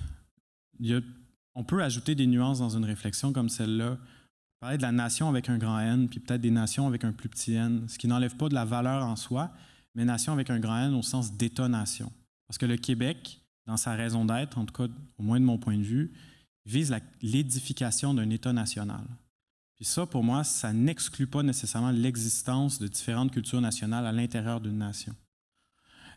on peut ajouter des nuances dans une réflexion comme celle-là. Parler de la nation avec un grand N, puis peut-être des nations avec un plus petit n, ce qui n'enlève pas de la valeur en soi, mais nation avec un grand N au sens d'État-nation. Parce que le Québec, dans sa raison d'être, en tout cas, au moins de mon point de vue, vise l'édification d'un État national. Puis ça, pour moi, ça n'exclut pas nécessairement l'existence de différentes cultures nationales à l'intérieur d'une nation.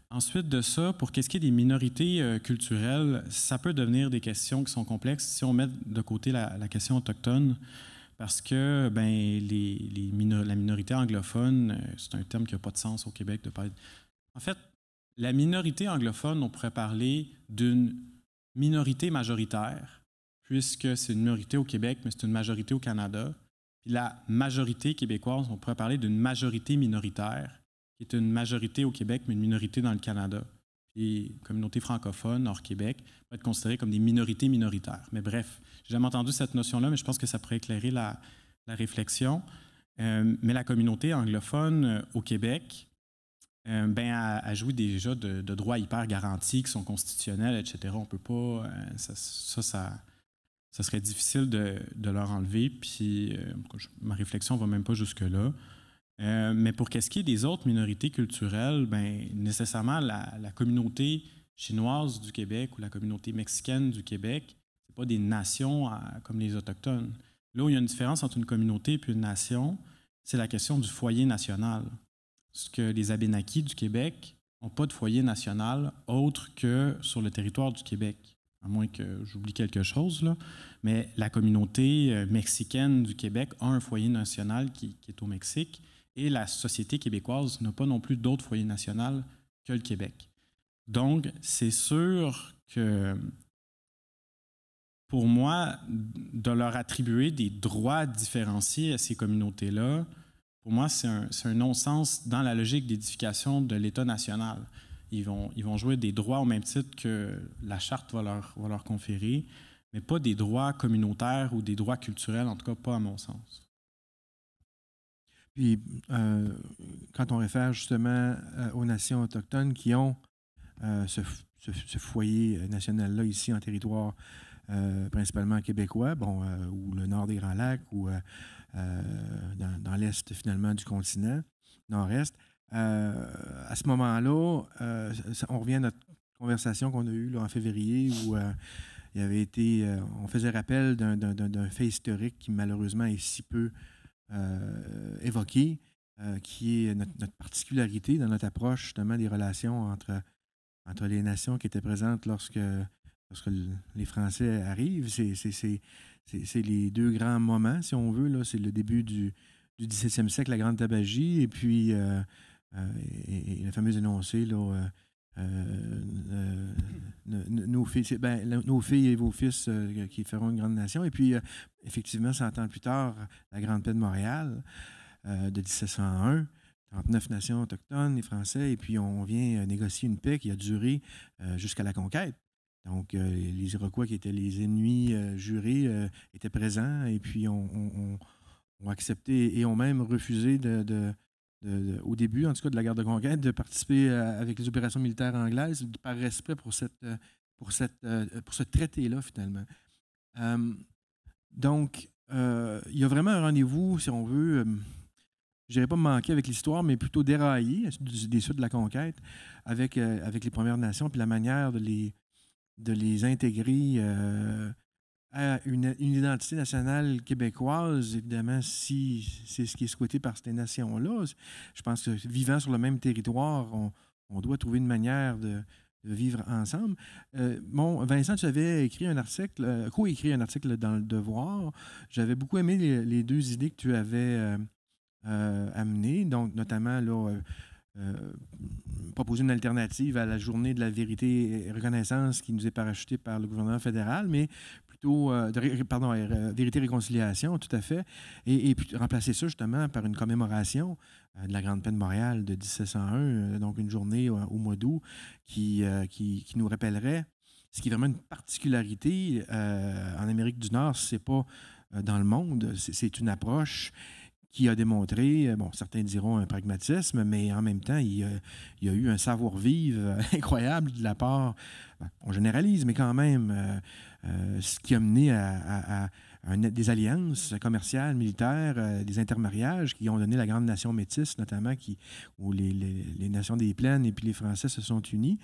Ensuite de ça, pour qu'est-ce qui est des minorités culturelles, ça peut devenir des questions qui sont complexes si on met de côté la question autochtone, parce que la minorité anglophone, c'est un terme qui n'a pas de sens au Québec de parler. En fait, la minorité anglophone, on pourrait parler d'une minorité majoritaire, puisque c'est une minorité au Québec, mais c'est une majorité au Canada. Puis la majorité québécoise, on pourrait parler d'une majorité minoritaire, qui est une majorité au Québec, mais une minorité dans le Canada. Puis communauté francophone hors Québec peut être considérée comme des minorités minoritaires. Mais bref, j'ai jamais entendu cette notion-là, mais je pense que ça pourrait éclairer la réflexion. Mais la communauté anglophone au Québec, elle jouit déjà de droits hyper garantis qui sont constitutionnels, etc. On peut pas... ça serait difficile de leur enlever. Puis ma réflexion ne va même pas jusque-là. Mais pour qu'est-ce qui est des autres minorités culturelles, ben, nécessairement la communauté chinoise du Québec ou la communauté mexicaine du Québec, ce pas des nations comme les Autochtones. Là où il y a une différence entre une communauté et une nation, c'est la question du foyer national. Parce que les Abénakis du Québec n'ont pas de foyer national autre que sur le territoire du Québec. À moins que j'oublie quelque chose, là. Mais la communauté mexicaine du Québec a un foyer national qui est au Mexique et la société québécoise n'a pas non plus d'autre foyer national que le Québec. Donc, c'est sûr que pour moi, de leur attribuer des droits différenciés à ces communautés-là, pour moi, c'est un non-sens dans la logique d'édification de l'État national. Ils vont jouer des droits au même titre que la Charte va leur conférer, mais pas des droits communautaires ou des droits culturels, en tout cas pas à mon sens. Puis, quand on réfère justement aux nations autochtones qui ont ce foyer national-là ici en territoire principalement québécois, ou le nord des Grands Lacs, ou dans l'est finalement du continent, nord-est, à ce moment-là, on revient à notre conversation qu'on a eue là, en février où il avait été, on faisait rappel d'un fait historique qui malheureusement est si peu évoqué, qui est notre particularité dans notre approche justement des relations entre les nations qui étaient présentes lorsque les Français arrivent. C'est les deux grands moments, si on veut. Là. C'est le début du 17e siècle, la Grande Tabagie, et puis et le fameux énoncé, là, nos filles et vos fils qui feront une grande nation. Et puis, effectivement, 100 ans plus tard, la Grande Paix de Montréal de 1701, 39 nations autochtones, les Français, et puis on vient négocier une paix qui a duré jusqu'à la conquête. Donc, les Iroquois, qui étaient les ennemis jurés, étaient présents, et puis ont accepté et ont même refusé au début, en tout cas, de la guerre de conquête, de participer avec les opérations militaires anglaises par respect pour ce traité-là, finalement. Donc, il y a vraiment un rendez-vous, si on veut, je ne dirais pas manquer avec l'histoire, mais plutôt déraillé des suites de la conquête avec les Premières Nations, puis la manière de les intégrer à une identité nationale québécoise, évidemment, si c'est ce qui est souhaité par ces nations-là. Je pense que vivant sur le même territoire, on doit trouver une manière de vivre ensemble. Vincent, tu avais écrit un article, co-écrit un article dans Le Devoir. J'avais beaucoup aimé les deux idées que tu avais amenées, donc notamment là, proposer une alternative à la journée de la vérité et reconnaissance qui nous est parachutée par le gouvernement fédéral, mais plutôt, vérité et réconciliation, tout à fait, et puis remplacer ça justement par une commémoration de la Grande Paix de Montréal de 1701, donc une journée au mois d'août qui nous rappellerait ce qui est vraiment une particularité en Amérique du Nord, c'est pas dans le monde, c'est une approche qui a démontré, certains diront un pragmatisme, mais en même temps, il y a eu un savoir-vivre incroyable de la part, on généralise, mais quand même, ce qui a mené à des alliances commerciales, militaires, des intermariages qui ont donné la grande nation métisse, notamment, où les nations des plaines et puis les Français se sont unis.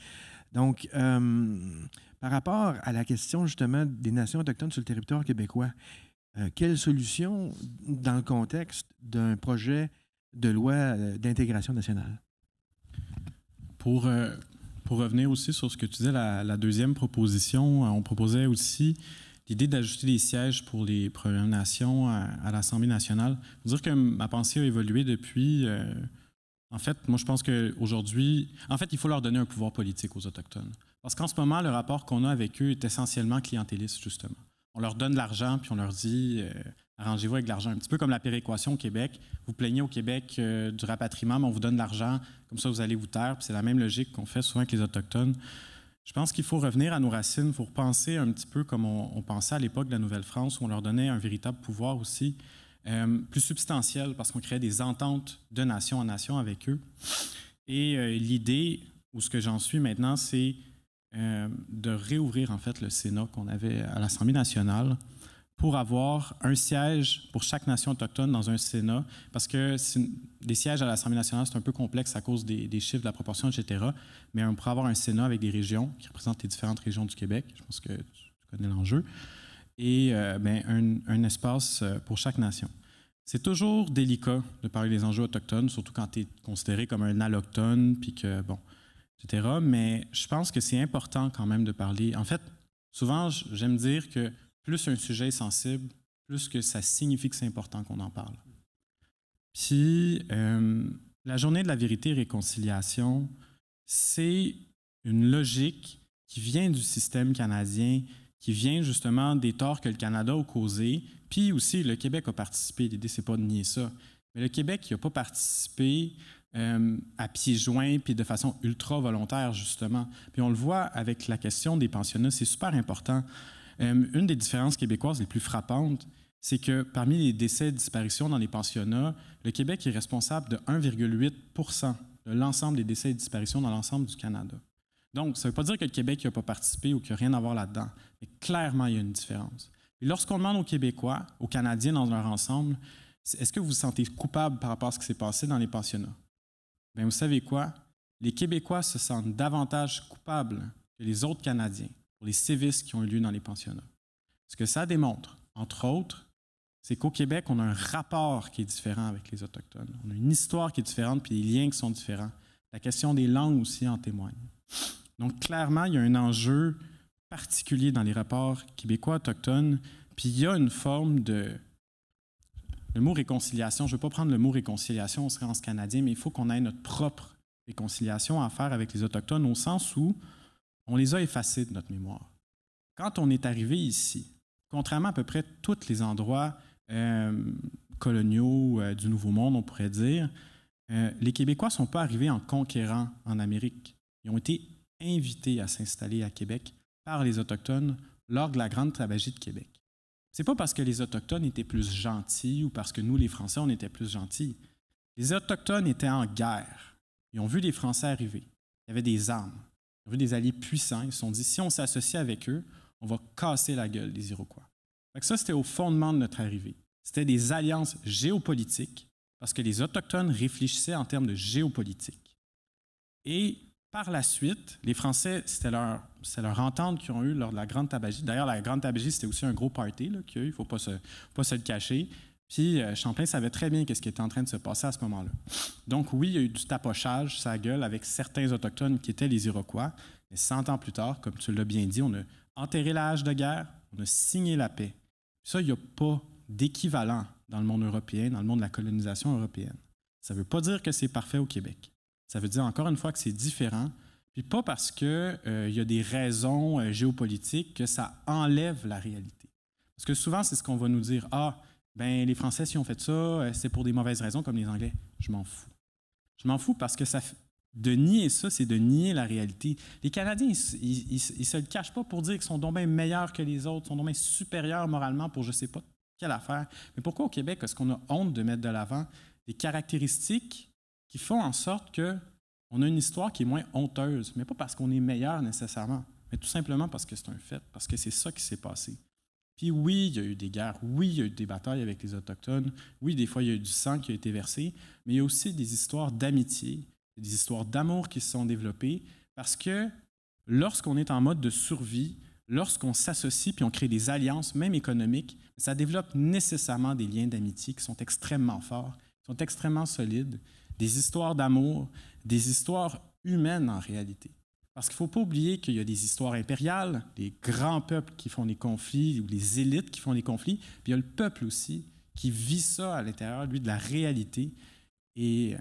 Donc, par rapport à la question, justement, des nations autochtones sur le territoire québécois, quelle solution dans le contexte d'un projet de loi d'intégration nationale? Pour revenir aussi sur ce que tu disais, la deuxième proposition, on proposait aussi l'idée d'ajouter des sièges pour les Premières Nations à l'Assemblée nationale. Je veux dire que ma pensée a évolué depuis. En fait, moi, je pense qu'aujourd'hui, il faut leur donner un pouvoir politique aux Autochtones. Parce qu'en ce moment, le rapport qu'on a avec eux est essentiellement clientéliste, justement. On leur donne de l'argent, puis on leur dit arrangez-vous avec de l'argent. Un petit peu comme la péréquation au Québec. Vous plaignez au Québec du rapatriement, mais on vous donne de l'argent, comme ça vous allez vous taire. Puis c'est la même logique qu'on fait souvent avec les Autochtones. Je pense qu'il faut revenir à nos racines. Il faut repenser un petit peu comme on pensait à l'époque de la Nouvelle-France, où on leur donnait un véritable pouvoir aussi, plus substantiel, parce qu'on créait des ententes de nation en nation avec eux. Et l'idée, ou ce que j'en suis maintenant, c'est de réouvrir en fait le Sénat qu'on avait à l'Assemblée nationale pour avoir un siège pour chaque nation autochtone dans un Sénat, parce que des sièges à l'Assemblée nationale, c'est un peu complexe à cause des chiffres, de la proportion, etc. Mais on pourrait avoir un Sénat avec des régions qui représentent les différentes régions du Québec. Je pense que tu connais l'enjeu. Et un espace pour chaque nation. C'est toujours délicat de parler des enjeux autochtones, surtout quand tu es considéré comme un alloctone, puis que, bon, etc. Mais je pense que c'est important quand même de parler. En fait, souvent, j'aime dire que plus un sujet est sensible, plus que ça signifie que c'est important qu'on en parle. Puis, la journée de la vérité et réconciliation, c'est une logique qui vient du système canadien, qui vient justement des torts que le Canada a causés, puis aussi le Québec a participé. L'idée, c'est pas de nier ça. Mais le Québec n'a pas participé à pieds joints puis de façon ultra volontaire, justement. Puis on le voit avec la question des pensionnats, c'est super important. Une des différences québécoises les plus frappantes, c'est que parmi les décès et disparitions dans les pensionnats, le Québec est responsable de 1,8 % de l'ensemble des décès et disparitions dans l'ensemble du Canada. Donc, ça ne veut pas dire que le Québec n'a pas participé ou qu'il n'y a rien à voir là-dedans, mais clairement, il y a une différence. Et lorsqu'on demande aux Québécois, aux Canadiens dans leur ensemble, est-ce que vous vous sentez coupable par rapport à ce qui s'est passé dans les pensionnats? Bien, vous savez quoi? Les Québécois se sentent davantage coupables que les autres Canadiens pour les sévices qui ont eu lieu dans les pensionnats. Ce que ça démontre, entre autres, c'est qu'au Québec, on a un rapport qui est différent avec les Autochtones. On a une histoire qui est différente, puis des liens qui sont différents. La question des langues aussi en témoigne. Donc, clairement, il y a un enjeu particulier dans les rapports québécois-autochtones, puis il y a une forme de... Le mot réconciliation, je ne veux pas prendre le mot réconciliation au sens canadien, mais il faut qu'on ait notre propre réconciliation à faire avec les Autochtones au sens où on les a effacés de notre mémoire. Quand on est arrivé ici, contrairement à peu près tous les endroits coloniaux du Nouveau Monde, on pourrait dire, les Québécois ne sont pas arrivés en conquérant en Amérique. Ils ont été invités à s'installer à Québec par les Autochtones lors de la Grande Tabagie de Québec. Ce n'est pas parce que les Autochtones étaient plus gentils ou parce que nous, les Français, on était plus gentils. Les Autochtones étaient en guerre. Ils ont vu les Français arriver. Il y avait des armes. Ils ont vu des alliés puissants. Ils se sont dit, si on s'associe avec eux, on va casser la gueule des Iroquois. Donc ça, c'était au fondement de notre arrivée. C'était des alliances géopolitiques parce que les Autochtones réfléchissaient en termes de géopolitique. Et par la suite, les Français, c'était leur entente qu'ils ont eue lors de la Grande Tabagie. D'ailleurs, la Grande Tabagie, c'était aussi un gros party qu'il y a eu, il ne faut pas se le cacher. Puis Champlain savait très bien ce qui était en train de se passer à ce moment-là. Donc oui, il y a eu du tapochage, sa gueule, avec certains Autochtones qui étaient les Iroquois. Mais 100 ans plus tard, comme tu l'as bien dit, on a enterré la hache de guerre, on a signé la paix. Ça, il n'y a pas d'équivalent dans le monde européen, dans le monde de la colonisation européenne. Ça ne veut pas dire que c'est parfait au Québec. Ça veut dire encore une fois que c'est différent, puis pas parce qu'il y a des raisons géopolitiques que ça enlève la réalité. Parce que souvent, c'est ce qu'on va nous dire. Ah, ben les Français, si on fait ça, c'est pour des mauvaises raisons comme les Anglais. Je m'en fous. Je m'en fous parce que de nier ça, c'est de nier la réalité. Les Canadiens, ils ne se le cachent pas pour dire qu'ils sont donc bien meilleurs que les autres, sont donc bien supérieurs moralement pour je ne sais pas quelle affaire. Mais pourquoi au Québec, est-ce qu'on a honte de mettre de l'avant des caractéristiques qui font en sorte qu'on a une histoire qui est moins honteuse, mais pas parce qu'on est meilleur nécessairement, mais tout simplement parce que c'est un fait, parce que c'est ça qui s'est passé. Puis oui, il y a eu des guerres, oui, il y a eu des batailles avec les Autochtones, oui, des fois, il y a eu du sang qui a été versé, mais il y a aussi des histoires d'amitié, des histoires d'amour qui se sont développées, parce que lorsqu'on est en mode de survie, lorsqu'on s'associe puis on crée des alliances, même économiques, ça développe nécessairement des liens d'amitié qui sont extrêmement forts, qui sont extrêmement solides, des histoires d'amour, des histoires humaines en réalité. Parce qu'il ne faut pas oublier qu'il y a des histoires impériales, des grands peuples qui font des conflits, ou les élites qui font des conflits, puis il y a le peuple aussi qui vit ça à l'intérieur, lui, de la réalité. Et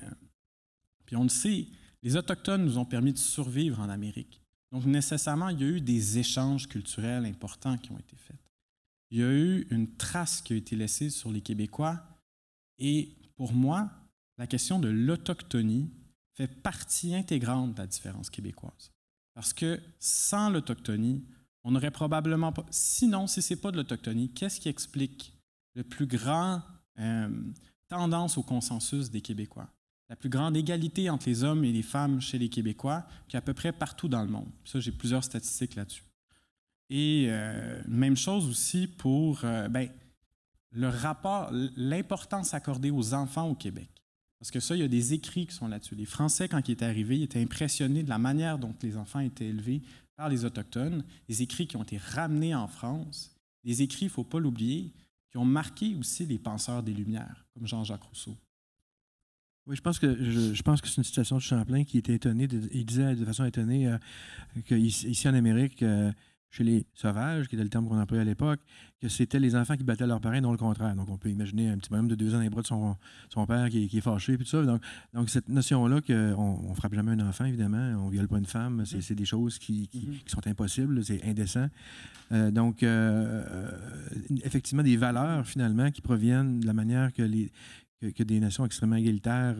puis on le sait, les Autochtones nous ont permis de survivre en Amérique. Donc nécessairement, il y a eu des échanges culturels importants qui ont été faits. Il y a eu une trace qui a été laissée sur les Québécois. Et pour moi, la question de l'autochtonie fait partie intégrante de la différence québécoise. Parce que sans l'autochtonie, on n'aurait probablement pas... Sinon, si ce n'est pas de l'autochtonie, qu'est-ce qui explique le plus grand tendance au consensus des Québécois? La plus grande égalité entre les hommes et les femmes chez les Québécois qu'à peu près partout dans le monde. Ça, j'ai plusieurs statistiques là-dessus. Et même chose aussi pour le rapport, l'importance accordée aux enfants au Québec. Parce que ça, il y a des écrits qui sont là-dessus. Les Français, quand ils étaient arrivés, ils étaient impressionnés de la manière dont les enfants étaient élevés par les Autochtones. Des écrits qui ont été ramenés en France. Des écrits, il ne faut pas l'oublier, qui ont marqué aussi les penseurs des Lumières, comme Jean-Jacques Rousseau. Oui, je pense que c'est une citation de Champlain qui était étonné. Il disait de façon étonnée qu'ici en Amérique, chez les sauvages, qui était le terme qu'on employait à l'époque, que c'était les enfants qui battaient leurs parents, non le contraire. Donc, on peut imaginer un petit bonhomme de 2 ans dans les bras de son père qui est fâché, puis tout ça. Donc cette notion-là qu'on ne frappe jamais un enfant, évidemment, on ne viole pas une femme, c'est des choses qui sont impossibles, c'est indécent. Effectivement, des valeurs, finalement, qui proviennent de la manière que des nations extrêmement égalitaires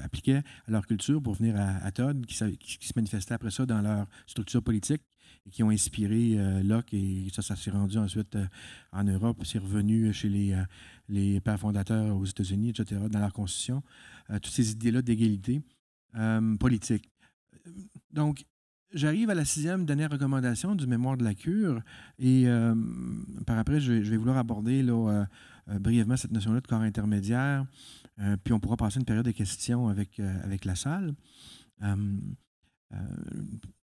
appliquaient à leur culture pour venir à Todd, qui se manifestaient après ça dans leur structure politique et qui ont inspiré Locke. Et ça s'est rendu ensuite en Europe, c'est revenu chez les pères fondateurs aux États-Unis, etc., dans leur constitution. Toutes ces idées-là d'égalité politique. Donc, j'arrive à la 6e dernière recommandation du mémoire de la cure et par après, je vais vouloir aborder brièvement cette notion-là de corps intermédiaire, puis on pourra passer une période de questions avec la salle.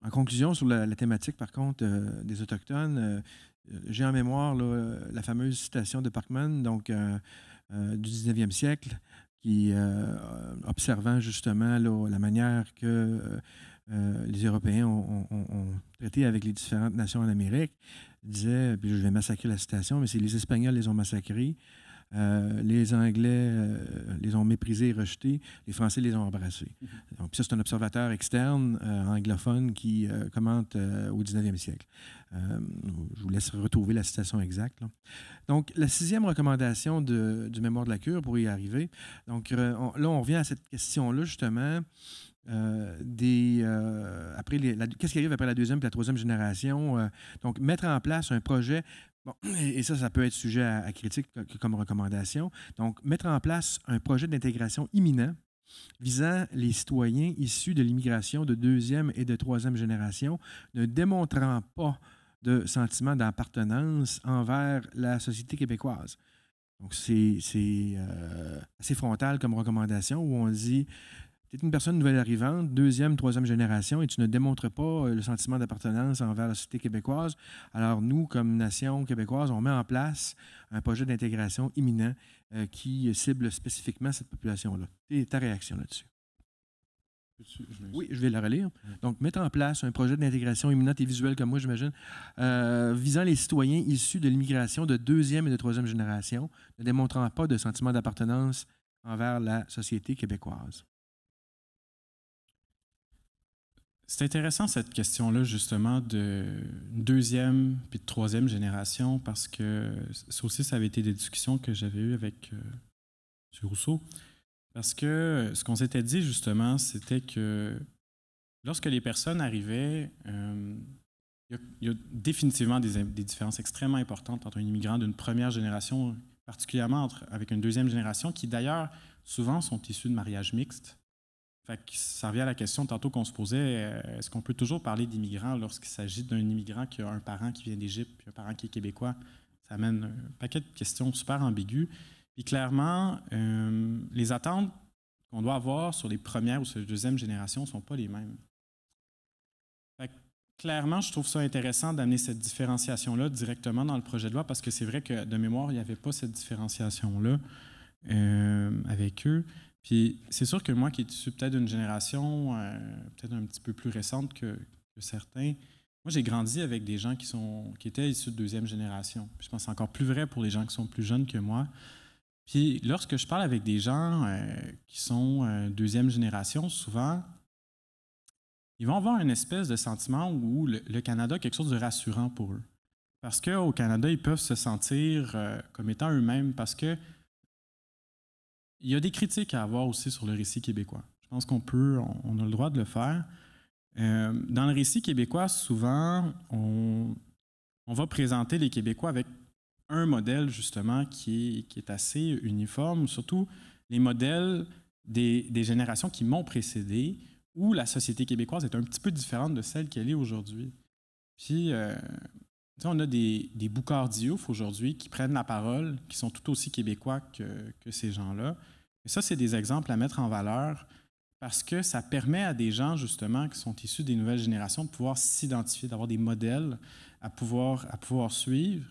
En conclusion, sur la thématique, par contre, des Autochtones, j'ai en mémoire la fameuse citation de Parkman, donc du 19e siècle, qui, observant justement la manière que les Européens ont traité avec les différentes nations en Amérique, disait, puis je vais massacrer la citation, mais c'est les Espagnols les ont massacrés, les Anglais les ont méprisés et rejetés, les Français les ont embrassés. Donc, ça, c'est un observateur externe, anglophone, qui commente au 19e siècle. Je vous laisse retrouver la citation exacte, là. Donc, la 6e recommandation du mémoire de la cure, pour y arriver. Donc, là, on revient à cette question-là, justement. Qu'est-ce qui arrive après la 2e et la 3e génération? Donc, mettre en place un projet. Bon, et ça peut être sujet à critique comme recommandation. Donc, mettre en place un projet d'intégration imminent visant les citoyens issus de l'immigration de 2e et de 3e génération, ne démontrant pas de sentiment d'appartenance envers la société québécoise. Donc, c'est assez frontal comme recommandation où on dit: tu es une personne nouvelle arrivante, 2e, 3e génération, et tu ne démontres pas le sentiment d'appartenance envers la société québécoise. Alors, nous, comme nation québécoise, on met en place un projet d'intégration imminent qui cible spécifiquement cette population-là. Et ta réaction là-dessus? Oui, je vais la relire. Donc, mettre en place un projet d'intégration imminente et visuelle, comme moi, j'imagine, visant les citoyens issus de l'immigration de 2e et de 3e génération, ne démontrant pas de sentiment d'appartenance envers la société québécoise. C'est intéressant cette question-là, justement, de 2e puis de 3e génération, parce que ça aussi, ça avait été des discussions que j'avais eues avec M. Rousseau. Parce que ce qu'on s'était dit, justement, c'était que lorsque les personnes arrivaient, il y a définitivement des différences extrêmement importantes entre un immigrant d'une première génération, particulièrement avec une 2e génération, qui d'ailleurs, souvent, sont issus de mariages mixtes. Fait que ça revient à la question tantôt qu'on se posait, est-ce qu'on peut toujours parler d'immigrants lorsqu'il s'agit d'un immigrant qui a un parent qui vient d'Égypte puis un parent qui est québécois? Ça amène un paquet de questions super ambiguës. Puis clairement, les attentes qu'on doit avoir sur les premières ou sur les 2e générations ne sont pas les mêmes. Fait que, clairement, je trouve ça intéressant d'amener cette différenciation-là directement dans le projet de loi parce que c'est vrai que de mémoire, il n'y avait pas cette différenciation-là avec eux. Puis c'est sûr que moi, qui est issu peut-être d'une génération peut-être un petit peu plus récente que certains, moi j'ai grandi avec des gens qui étaient issus de 2e génération. Puis je pense que c'est encore plus vrai pour les gens qui sont plus jeunes que moi. Puis lorsque je parle avec des gens qui sont 2e génération, souvent, ils vont avoir une espèce de sentiment où le Canada a quelque chose de rassurant pour eux. Parce qu'au Canada, ils peuvent se sentir comme étant eux-mêmes parce que il y a des critiques à avoir aussi sur le récit québécois. Je pense on a le droit de le faire. Dans le récit québécois, souvent, on va présenter les Québécois avec un modèle, justement, qui est assez uniforme, surtout les modèles des générations qui m'ont précédé, où la société québécoise est un petit peu différente de celle qu'elle est aujourd'hui. Puis, on a des Boucard Diouf aujourd'hui qui prennent la parole, qui sont tout aussi québécois que ces gens-là. Et ça, c'est des exemples à mettre en valeur parce que ça permet à des gens, justement, qui sont issus des nouvelles générations, de pouvoir s'identifier, d'avoir des modèles à pouvoir suivre.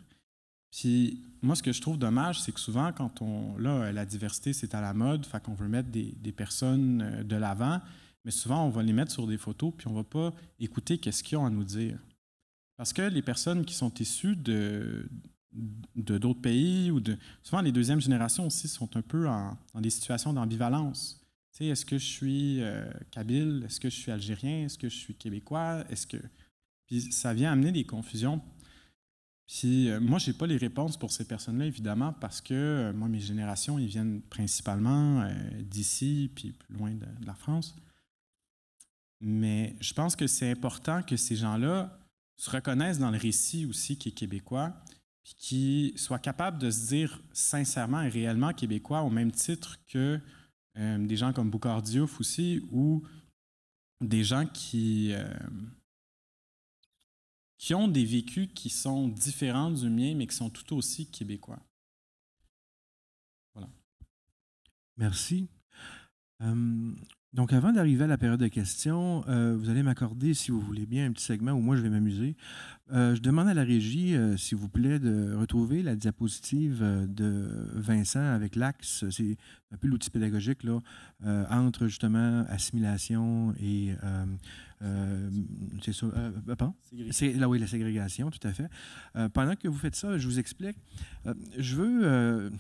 Puis moi, ce que je trouve dommage, c'est que souvent, quand la diversité, c'est à la mode, fait qu'on veut mettre des personnes de l'avant, mais souvent, on va les mettre sur des photos, puis on ne va pas écouter qu'est-ce qu'ils ont à nous dire. Parce que les personnes qui sont issues de d'autres pays, souvent les deuxièmes générations aussi sont un peu dans des situations d'ambivalence. Tu sais, est-ce que je suis kabyle? Est-ce que je suis algérien? Est-ce que je suis québécois? Puis ça vient amener des confusions. Puis moi, je n'ai pas les réponses pour ces personnes-là, évidemment, parce que moi, mes générations, ils viennent principalement d'ici, puis plus loin de la France. Mais je pense que c'est important que ces gens-là se reconnaissent dans le récit aussi qui est québécois, puis qui soient capables de se dire sincèrement et réellement québécois au même titre que des gens comme Boucard Diouf aussi, ou des gens qui ont des vécus qui sont différents du mien, mais qui sont tout aussi québécois. Voilà. Merci. Donc, avant d'arriver à la période de questions, vous allez m'accorder, si vous voulez bien, un petit segment où moi, je vais m'amuser. Je demande à la régie, s'il vous plaît, de retrouver la diapositive de Vincent avec l'axe. C'est un peu l'outil pédagogique là, entre, justement, assimilation et... c'est ça. C'est là, oui, la ségrégation, tout à fait. Pendant que vous faites ça, je vous explique. Je veux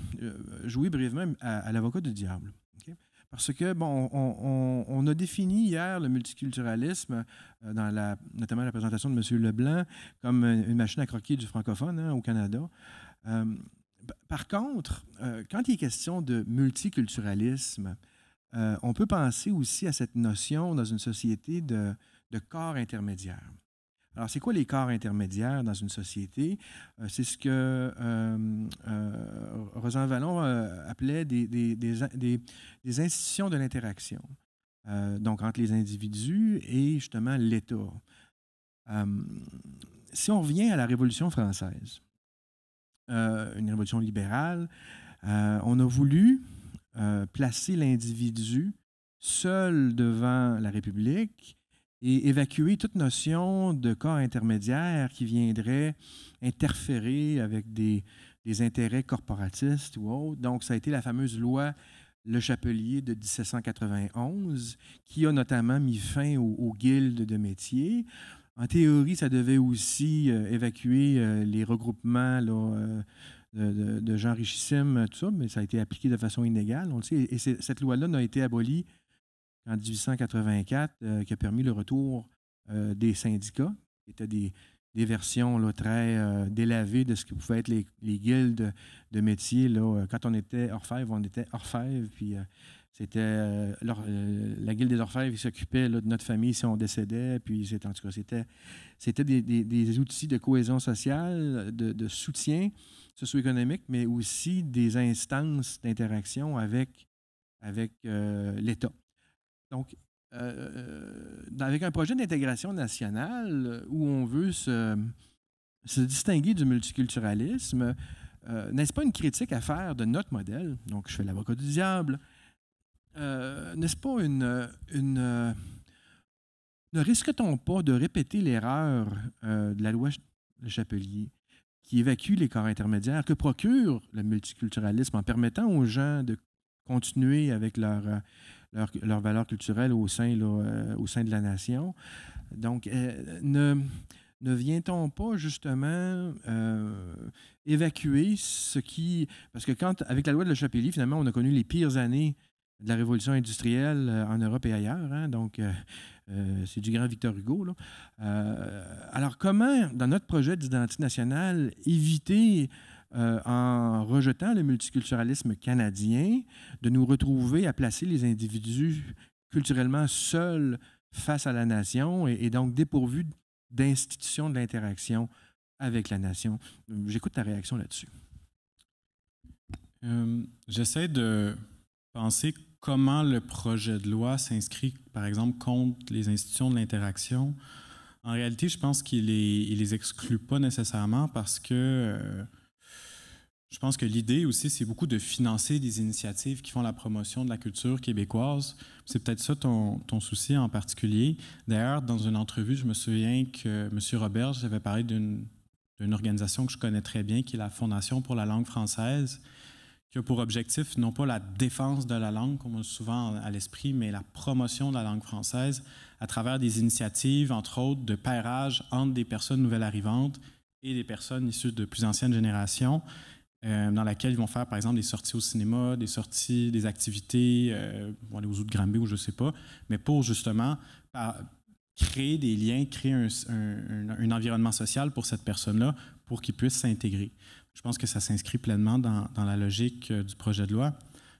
jouer brièvement à l'avocat du diable. Okay? Parce que, bon, on a défini hier le multiculturalisme, notamment la présentation de M. Leblanc, comme une machine à croquer du francophone au Canada. Par contre, quand il est question de multiculturalisme, on peut penser aussi à cette notion dans une société de corps intermédiaires. Alors, c'est quoi les corps intermédiaires dans une société? C'est ce que Rosan Vallon appelait des institutions de l'interaction, donc entre les individus et justement l'État. Si on revient à la Révolution française, une révolution libérale, on a voulu placer l'individu seul devant la République et évacuer toute notion de corps intermédiaire qui viendrait interférer avec des intérêts corporatistes ou autres. Donc, ça a été la fameuse loi Le Chapelier de 1791 qui a notamment mis fin aux guildes de métiers. En théorie, ça devait aussi évacuer les regroupements là, de gens richissimes, tout ça, mais ça a été appliqué de façon inégale, on le sait. Et cette loi-là n'a été abolie qu'en 1884, qui a permis le retour des syndicats, qui étaient des versions là, très délavées de ce que pouvaient être les guildes de métier. Là. Quand on était orfèvre, puis c'était la guilde des orfèvres qui s'occupait de notre famille si on décédait, puis en tout cas, c'était des outils de cohésion sociale, de soutien socio-économique, mais aussi des instances d'interaction avec l'État. Donc, avec un projet d'intégration nationale où on veut se distinguer du multiculturalisme, n'est-ce pas une critique à faire de notre modèle? Donc, je fais l'avocat du diable. N'est-ce pas ne risque-t-on pas de répéter l'erreur de la loi Le Chapelier qui évacue les corps intermédiaires, que procure le multiculturalisme en permettant aux gens de continuer avec leur valeur culturelle au sein de la nation? Donc, ne vient-on pas justement évacuer ce qui... Parce que avec la loi de Le Chapelier, finalement, on a connu les pires années de la révolution industrielle en Europe et ailleurs. Hein? Donc, c'est du grand Victor Hugo. Là. Alors, comment, dans notre projet d'identité nationale, éviter, en rejetant le multiculturalisme canadien, de nous retrouver à placer les individus culturellement seuls face à la nation et donc dépourvus d'institutions de l'interaction avec la nation? J'écoute ta réaction là-dessus. J'essaie de penser comment le projet de loi s'inscrit, par exemple, contre les institutions de l'interaction En réalité, je pense qu'il les exclut pas nécessairement parce que je pense que l'idée aussi, c'est beaucoup de financer des initiatives qui font la promotion de la culture québécoise. C'est peut-être ça ton souci en particulier. D'ailleurs, dans une entrevue, je me souviens que M. Roberge avait parlé d'une organisation que je connais très bien, qui est la Fondation pour la langue française, qui a pour objectif non pas la défense de la langue, comme on a souvent à l'esprit, mais la promotion de la langue française à travers des initiatives, entre autres, de pairage entre des personnes nouvelles arrivantes et des personnes issues de plus anciennes générations, dans laquelle ils vont faire, par exemple, des sorties au cinéma, des activités, vont aller aux Zoo de Granby ou je ne sais pas, mais pour justement créer des liens, créer un environnement social pour cette personne-là pour qu'il puisse s'intégrer. Je pense que ça s'inscrit pleinement dans la logique du projet de loi.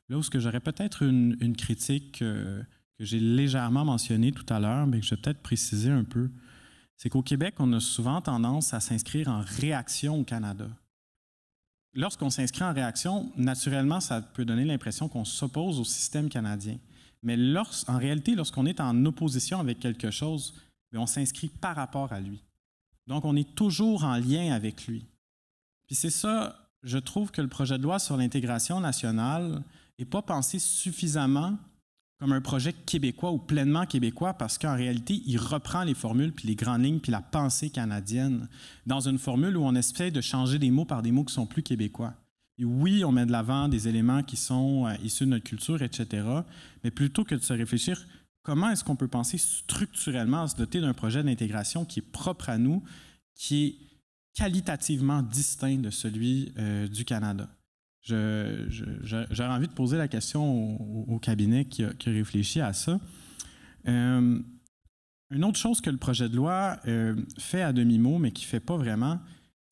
Là où j'aurais peut-être une critique que j'ai légèrement mentionnée tout à l'heure, mais que je vais peut-être préciser un peu, c'est qu'au Québec, on a souvent tendance à s'inscrire en réaction au Canada. Lorsqu'on s'inscrit en réaction, naturellement, ça peut donner l'impression qu'on s'oppose au système canadien. Mais en réalité, lorsqu'on est en opposition avec quelque chose, on s'inscrit par rapport à lui. Donc, on est toujours en lien avec lui. Puis c'est ça, je trouve que le projet de loi sur l'intégration nationale n'est pas pensé suffisamment comme un projet québécois ou pleinement québécois parce qu'en réalité, il reprend les formules, puis les grandes lignes, puis la pensée canadienne dans une formule où on essaie de changer des mots par des mots qui sont plus québécois. Et oui, on met de l'avant des éléments qui sont issus de notre culture, etc., mais plutôt que de se réfléchir comment est-ce qu'on peut penser structurellement à se doter d'un projet d'intégration qui est propre à nous, qui est qualitativement distinct de celui du Canada. J'aurais envie de poser la question au cabinet qui a réfléchi à ça. Une autre chose que le projet de loi fait à demi-mot, mais qui ne fait pas vraiment,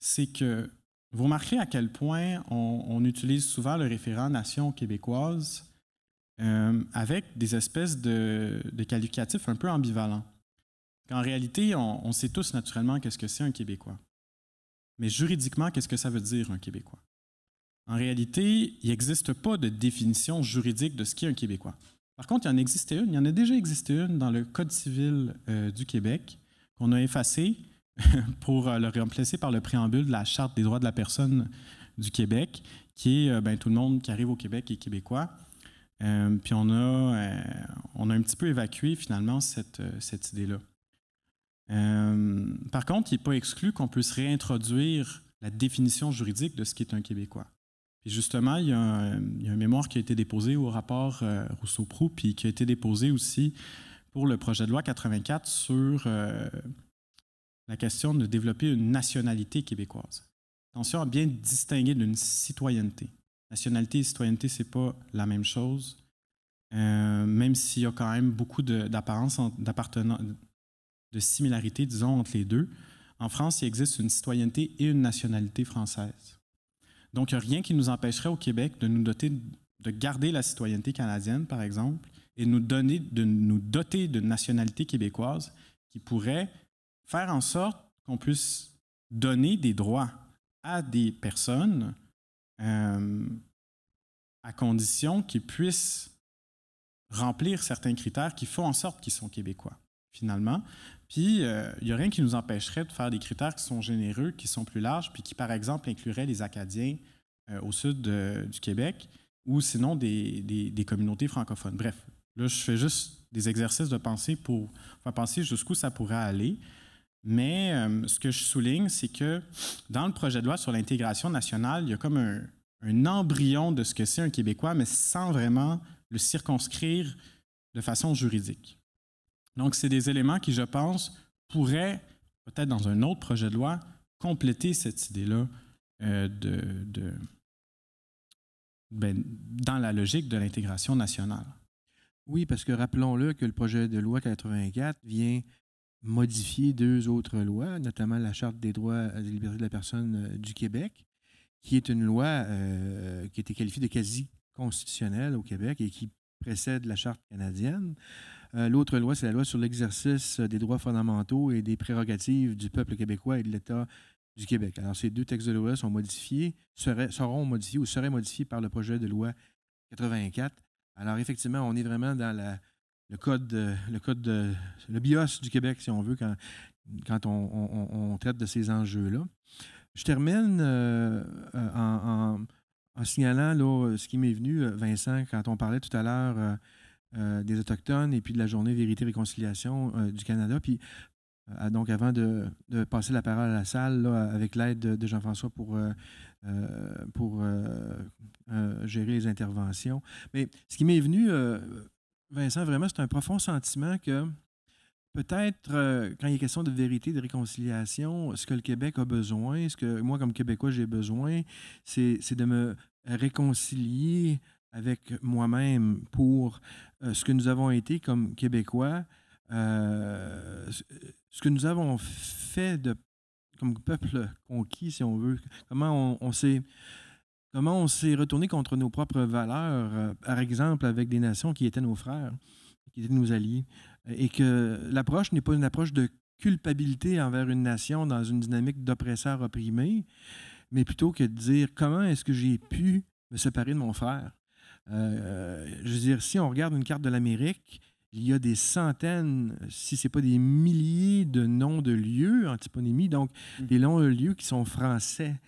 c'est que vous remarquerez à quel point on utilise souvent le référent nation québécoise avec des espèces de qualificatifs un peu ambivalents. En réalité, on sait tous naturellement qu'est-ce que c'est un Québécois. Mais juridiquement, qu'est-ce que ça veut dire un Québécois? En réalité, il n'existe pas de définition juridique de ce qu'est un Québécois. Par contre, il y en a déjà existé une dans le Code civil du Québec qu'on a effacé pour le remplacer par le préambule de la Charte des droits de la personne du Québec, qui est tout le monde qui arrive au Québec est québécois. Puis on a un petit peu évacué finalement cette idée-là. Par contre, il n'est pas exclu qu'on puisse réintroduire la définition juridique de ce qu'est un Québécois. Puis justement, il y a un mémoire qui a été déposé au rapport Rousseau-Proulx, puis qui a été déposé aussi pour le projet de loi 84 sur la question de développer une nationalité québécoise. Attention à bien distinguer d'une citoyenneté. Nationalité et citoyenneté, ce n'est pas la même chose, même s'il y a quand même beaucoup d'apparence, de similarité, disons, entre les deux. En France, il existe une citoyenneté et une nationalité française. Donc, il n'y a rien qui nous empêcherait au Québec de de garder la citoyenneté canadienne, par exemple, et de nous doter d'une nationalité québécoise qui pourrait faire en sorte qu'on puisse donner des droits à des personnes à condition qu'ils puissent remplir certains critères qui font en sorte qu'ils sont québécois, finalement. Puis, il n'y a rien qui nous empêcherait de faire des critères qui sont généreux, qui sont plus larges, puis qui, par exemple, incluraient les Acadiens au sud du Québec ou sinon des communautés francophones. Bref, là, je fais juste des exercices de pensée pour faire penser jusqu'où ça pourrait aller. Mais ce que je souligne, c'est que dans le projet de loi sur l'intégration nationale, il y a comme un embryon de ce que c'est un Québécois, mais sans vraiment le circonscrire de façon juridique. Donc, c'est des éléments qui, je pense, pourraient, peut-être dans un autre projet de loi, compléter cette idée-là dans la logique de l'intégration nationale. Oui, parce que rappelons-le que le projet de loi 84 vient modifier deux autres lois, notamment la Charte des droits et des libertés de la personne du Québec, qui est une loi qui a été qualifiée de quasi-constitutionnelle au Québec et qui précède la Charte canadienne. L'autre loi, c'est la loi sur l'exercice des droits fondamentaux et des prérogatives du peuple québécois et de l'État du Québec. Alors, ces deux textes de loi sont modifiés, seront modifiés ou seraient modifiés par le projet de loi 84. Alors, effectivement, on est vraiment dans le BIOS du Québec, si on veut, quand on traite de ces enjeux-là. Je termine en signalant là, ce qui m'est venu, Vincent, quand on parlait tout à l'heure des Autochtones et puis de la journée Vérité-Réconciliation du Canada. Puis, donc, avant de passer la parole à la salle, là, avec l'aide de Jean-François pour gérer les interventions. Mais ce qui m'est venu, Vincent, vraiment, c'est un profond sentiment que peut-être, quand il est question de vérité, de réconciliation, ce que le Québec a besoin, ce que moi, comme Québécois, j'ai besoin, c'est de me réconcilier avec moi-même pour ce que nous avons été comme Québécois, ce que nous avons fait comme peuple conquis, si on veut. Comment on s'est retourné contre nos propres valeurs, par exemple, avec des nations qui étaient nos frères, qui étaient nos alliés. Et que l'approche n'est pas une approche de culpabilité envers une nation dans une dynamique d'oppresseur opprimé, mais plutôt que de dire comment est-ce que j'ai pu me séparer de mon frère. Je veux dire, si on regarde une carte de l'Amérique, il y a des centaines, si ce n'est pas des milliers de noms de lieux, antiponymie, donc des noms de lieux qui sont français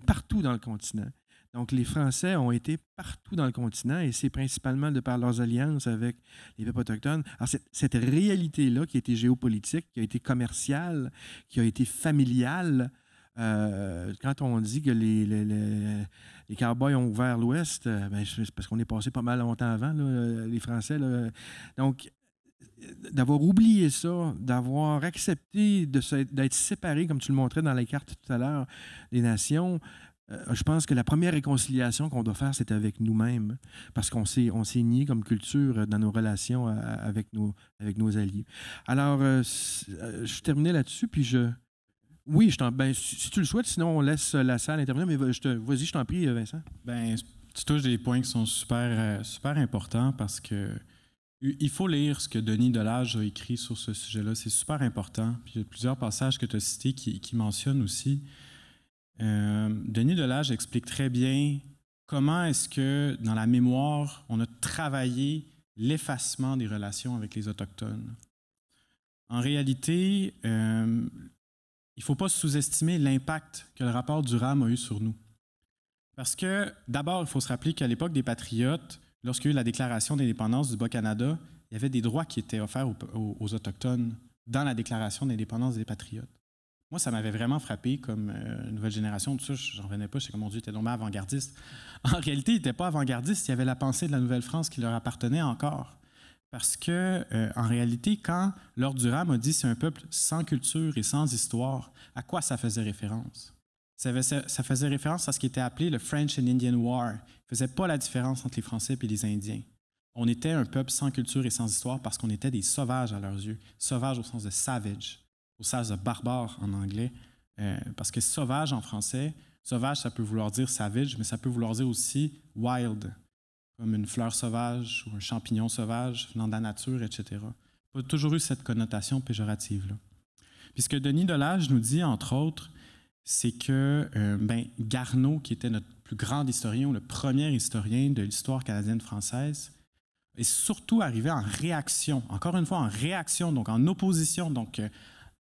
partout dans le continent. Donc, les Français ont été partout dans le continent et c'est principalement de par leurs alliances avec les peuples autochtones. Alors, cette réalité-là qui a été géopolitique, qui a été commerciale, qui a été familiale, quand on dit que les Cowboys ont ouvert l'Ouest, ben, c'est parce qu'on est passé pas mal longtemps avant, là, les Français. Là. Donc, d'avoir oublié ça, d'avoir accepté d'être séparé, comme tu le montrais dans les cartes tout à l'heure, des nations, je pense que la première réconciliation qu'on doit faire, c'est avec nous-mêmes, parce qu'on s'est nié comme culture dans nos relations avec nos alliés. Alors, je terminais là-dessus, puis oui, si tu le souhaites, sinon on laisse la salle intervenir, mais vas-y, je t'en prie, Vincent. Bien, tu touches des points qui sont super, super importants parce que il faut lire ce que Denis Delage a écrit sur ce sujet-là. C'est super important. Puis il y a plusieurs passages que tu as cités qui mentionnent aussi. Denis Delage explique très bien comment est-ce que, dans la mémoire, on a travaillé l'effacement des relations avec les Autochtones. En réalité, il ne faut pas sous-estimer l'impact que le rapport Durham a eu sur nous. Parce que, d'abord, il faut se rappeler qu'à l'époque des Patriotes, lorsqu'il y a eu la déclaration d'indépendance du Bas-Canada, il y avait des droits qui étaient offerts aux Autochtones dans la déclaration d'indépendance des Patriotes. Moi, ça m'avait vraiment frappé comme nouvelle génération. Tout ça, j'en revenais pas. Je sais que mon Dieu était tombé avant-gardiste. En réalité, il n'était pas avant-gardiste. Il y avait la pensée de la Nouvelle-France qui leur appartenait encore. Parce que, en réalité, quand Lord Durham a dit c'est un peuple sans culture et sans histoire, à quoi ça faisait référence? Ça faisait référence à ce qui était appelé le French and Indian War. Il ne faisait pas la différence entre les Français et les Indiens. On était un peuple sans culture et sans histoire parce qu'on était des sauvages à leurs yeux. Sauvages au sens de savage, au sens de barbare en anglais. Parce que sauvage en français, sauvage, ça peut vouloir dire savage, mais ça peut vouloir dire aussi wild, comme une fleur sauvage ou un champignon sauvage venant de la nature, etc. Il a toujours eu cette connotation péjorative-là. Puis ce que Denis Delage nous dit, entre autres, c'est que Garneau, qui était notre plus grand historien, ou le premier historien de l'histoire canadienne-française, est surtout arrivé en réaction, encore une fois en réaction, donc en opposition, donc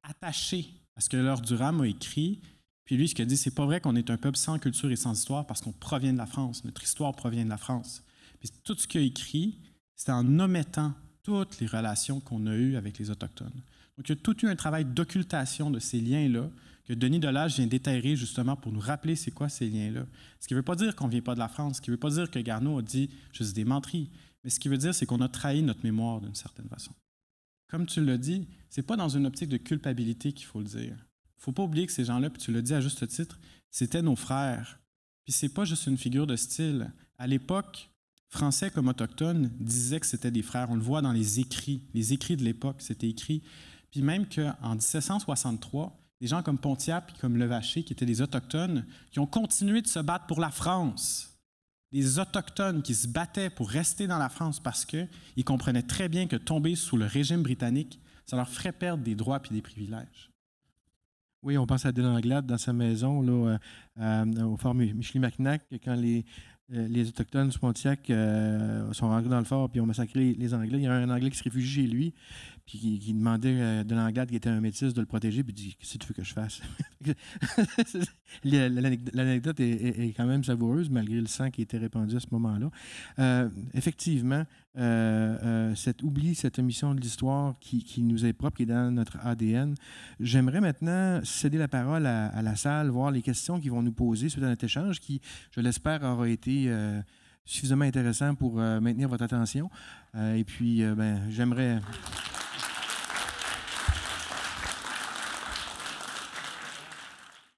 attaché à ce que Lord Durham a écrit. Puis lui, ce qu'il a dit, c'est pas vrai qu'on est un peuple sans culture et sans histoire parce qu'on provient de la France. Notre histoire provient de la France. Puis tout ce qu'il a écrit, c'était en omettant toutes les relations qu'on a eues avec les Autochtones. Donc, il y a tout eu un travail d'occultation de ces liens-là que Denis Delage vient déterrer justement pour nous rappeler c'est quoi ces liens-là. Ce qui ne veut pas dire qu'on ne vient pas de la France, ce qui ne veut pas dire que Garneau a dit juste des menteries, mais ce qui veut dire c'est qu'on a trahi notre mémoire d'une certaine façon. Comme tu l'as dit, ce n'est pas dans une optique de culpabilité qu'il faut le dire. Il ne faut pas oublier que ces gens-là, puis tu l'as dit à juste titre, c'était nos frères. Puis ce n'est pas juste une figure de style. À l'époque, Français comme Autochtones disaient que c'était des frères. On le voit dans les écrits de l'époque, c'était écrit. Puis même qu'en 1763, des gens comme Pontiac et comme Levaché, qui étaient des Autochtones, qui ont continué de se battre pour la France. Des Autochtones qui se battaient pour rester dans la France parce qu'ils comprenaient très bien que tomber sous le régime britannique, ça leur ferait perdre des droits et des privilèges. Oui, on pense à Dylan Anglade dans sa maison, là, au fort Michilimackinac, quand les Autochtones du Pontiac sont rentrés dans le fort et ont massacré les Anglais. Il y a un Anglais qui se réfugie chez lui. qui demandait de l'Anglade qui était un métis de le protéger, puis il dit « Qu'est-ce que tu veux que je fasse? » L'anecdote est quand même savoureuse, malgré le sang qui était répandu à ce moment-là. Effectivement, cet oubli, cette omission de l'histoire qui nous est propre, qui est dans notre ADN. J'aimerais maintenant céder la parole à la salle, voir les questions qu'ils vont nous poser suite à notre échange, qui, je l'espère, aura été suffisamment intéressant pour maintenir votre attention. Et puis, j'aimerais...